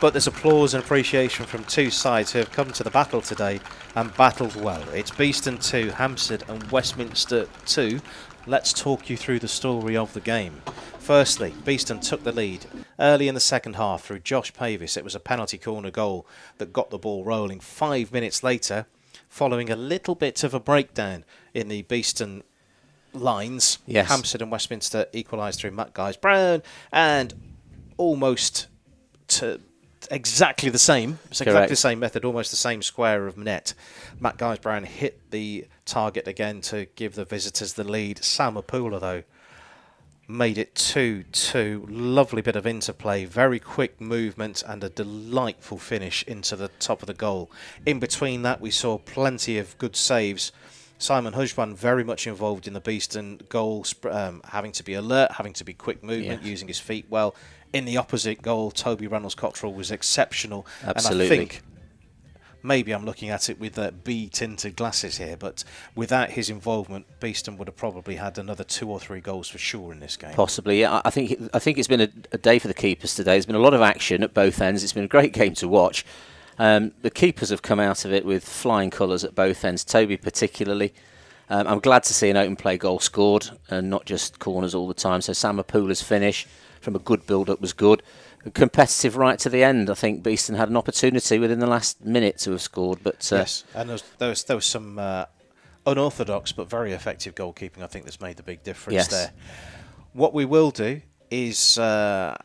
but there's applause and appreciation from two sides who have come to the battle today and battled well. It's Beeston 2, Hampstead and Westminster 2. Let's talk you through the story of the game. Firstly, Beeston took the lead early in the second half through Josh Pavis. It was a penalty corner goal that got the ball rolling. 5 minutes later, following a little bit of a breakdown in the Beeston lines, yes, Hampstead and Westminster equalised through Matt Guys-Brown, and almost to exactly the same. It's exactly the same method, almost the same square of net. Matt Guys-Brown hit the target again to give the visitors the lead. Sam Apula, though, made it 2-2. Lovely bit of interplay, very quick movement and a delightful finish into the top of the goal. In between that, we saw plenty of good saves. Simon Hujwan very much involved in the Beeston goal, having to be alert, having to be quick movement, using his feet well. In the opposite goal, Toby Reynolds-Cottrell was exceptional. Absolutely. And I think, maybe I'm looking at it with bee-tinted glasses here, but without his involvement, Beeston would have probably had another 2 or 3 goals for sure in this game. Possibly, yeah. I think it's been a day for the keepers today. There's been a lot of action at both ends. It's been a great game to watch. The keepers have come out of it with flying colours at both ends, Toby particularly. I'm glad to see an open play goal scored and not just corners all the time. So Sam Apula's finish from a good build-up was good. Competitive right to the end. I think Beeston had an opportunity within the last minute to have scored. But yes, and there was some unorthodox but very effective goalkeeping, I think, that's made the big difference there. What we will do is have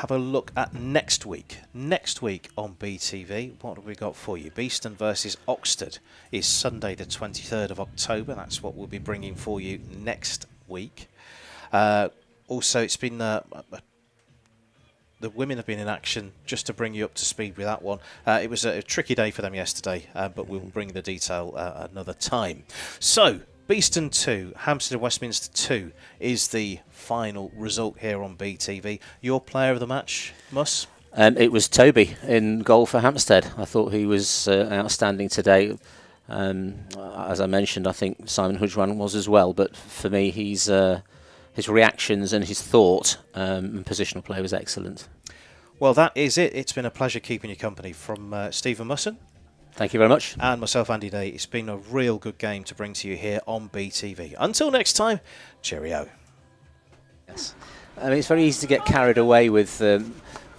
a look at next week. Next week on BTV, what have we got for you? Beeston versus Oxted is Sunday the 23rd of October. That's what we'll be bringing for you next week. Also, it's been the women have been in action, just to bring you up to speed with that one. It was a tricky day for them yesterday, but we'll bring the detail another time. So, Beeston 2, Hampstead and Westminster 2 is the final result here on BTV. Your player of the match, Muss? It was Toby in goal for Hampstead. I thought he was outstanding today. As I mentioned, I think Simon Hujwan was as well, but for me, his reactions and his thought and positional play was excellent. Well, that is it. It's been a pleasure keeping you company from Steve Musson. Thank you very much. And myself, Andy Day. It's been a real good game to bring to you here on BTV. Until next time, cheerio. Yes. I mean, it's very easy to get carried away with the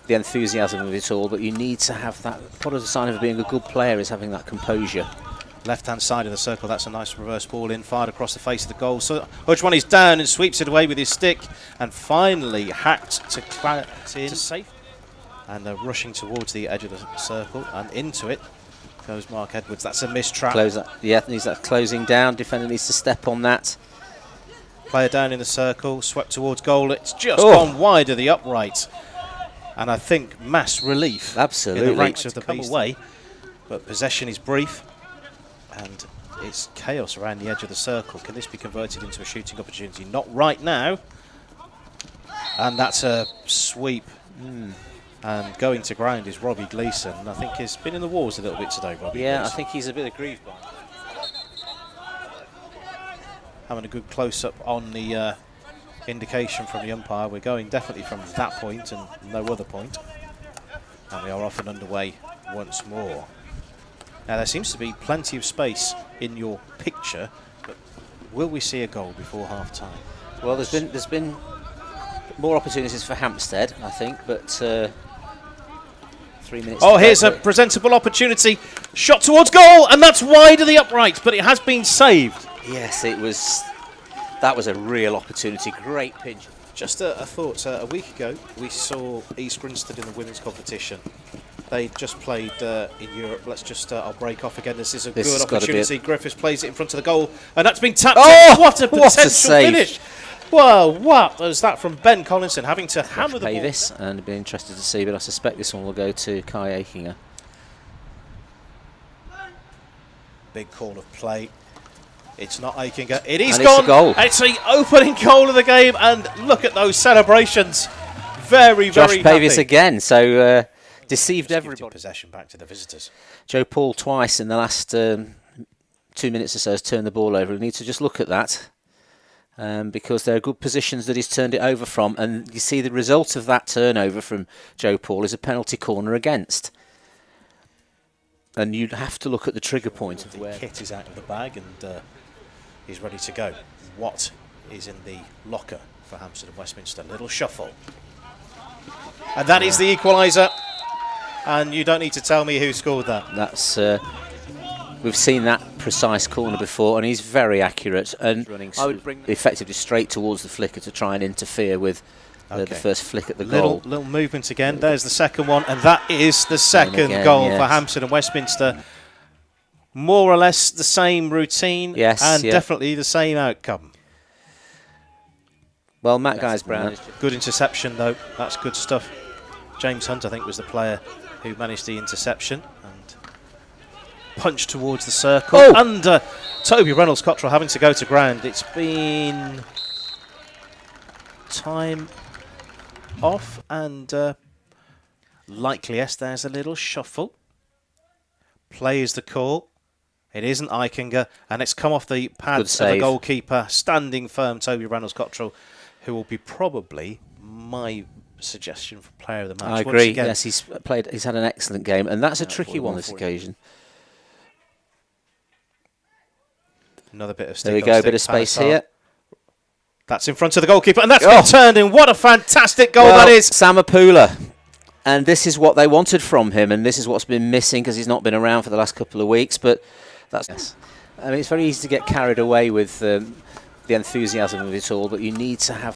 enthusiasm of it all, but you need to have that. Part of the sign of being a good player is having that composure. Left-hand side of the circle, that's a nice reverse ball in, fired across the face of the goal. So Hujwan is down and sweeps it away with his stick, and finally hacked to safe. And they're rushing towards the edge of the circle, and into it goes Mark Edwards. That's a missed trap. Needs that closing down. Defender needs to step on that. Player down in the circle, swept towards goal. It's just gone wide of the upright. And I think mass relief. Absolutely. In the ranks of the come away. But possession is brief. And it's chaos around the edge of the circle. Can this be converted into a shooting opportunity? Not right now. And that's a sweep. And going to ground is Robbie Gleeson. I think he's been in the wars a little bit today, Robbie. Yeah, Gleeson. I think he's a bit aggrieved by it. Having a good close-up on the indication from the umpire. We're going definitely from that point and no other point. And we are off and underway once more. Now, there seems to be plenty of space in your picture, but will we see a goal before half-time? Well, there's been more opportunities for Hampstead, I think, but 3 minutes. Oh, here's a presentable opportunity. Shot towards goal, and that's wide of the upright, but it has been saved. Yes, it was. That was a real opportunity. Great pinch. Just a thought. A week ago, we saw East Grinstead in the women's competition. They just played in Europe. Let's just, I'll break off again. This is a good opportunity. Griffiths plays it in front of the goal, and that's been tapped in. What a potential finish. Well, what was that from Ben Collinson, having to hammer the Davis, ball. And I'd be interested to see, but I suspect this one will go to Kai Aikinger. Big call of play. It's not Aikinger. It is and gone. It's a goal. It's the opening goal of the game, and look at those celebrations. Very, Josh very Pavis happy. again. So deceived everybody. Possession back to the visitors. Joe Paul twice in the last 2 minutes or so has turned the ball over. We need to just look at that. Because there are good positions that he's turned it over from, and you see the result of that turnover from Joe Paul is a penalty corner against. And you'd have to look at the trigger point of where the kit is out of the bag and he's ready to go. What is in the locker for Hampstead and Westminster? Little shuffle, and that is the equaliser. And you don't need to tell me who scored that. That's. We've seen that precise corner before, and he's very accurate and running effectively straight towards the flicker to try and interfere with the first flick at the goal. Little movement again. There's the second one, and that is the second goal for Hampstead and Westminster. More or less the same routine, and definitely the same outcome. Well, Matt Guys-Brown. Good interception, though. That's good stuff. James Hunt, I think, was the player who managed the interception. Punch towards the circle under Toby Reynolds-Cottrell having to go to ground. It's been time off and likely, yes, there's a little shuffle. Play is the call. It isn't Eichinger, and it's come off the pads of the goalkeeper, standing firm Toby Reynolds-Cottrell, who will be probably my suggestion for player of the match. I agree. Yes, he's had an excellent game, and that's a tricky one this occasion. Another bit of stick. There we go, a bit of space here. That's in front of the goalkeeper, and that's been turned in. What a fantastic goal that is. Samapula. And this is what they wanted from him, and this is what's been missing because he's not been around for the last couple of weeks. But that's. I mean, it's very easy to get carried away with the enthusiasm of it all, but you need to have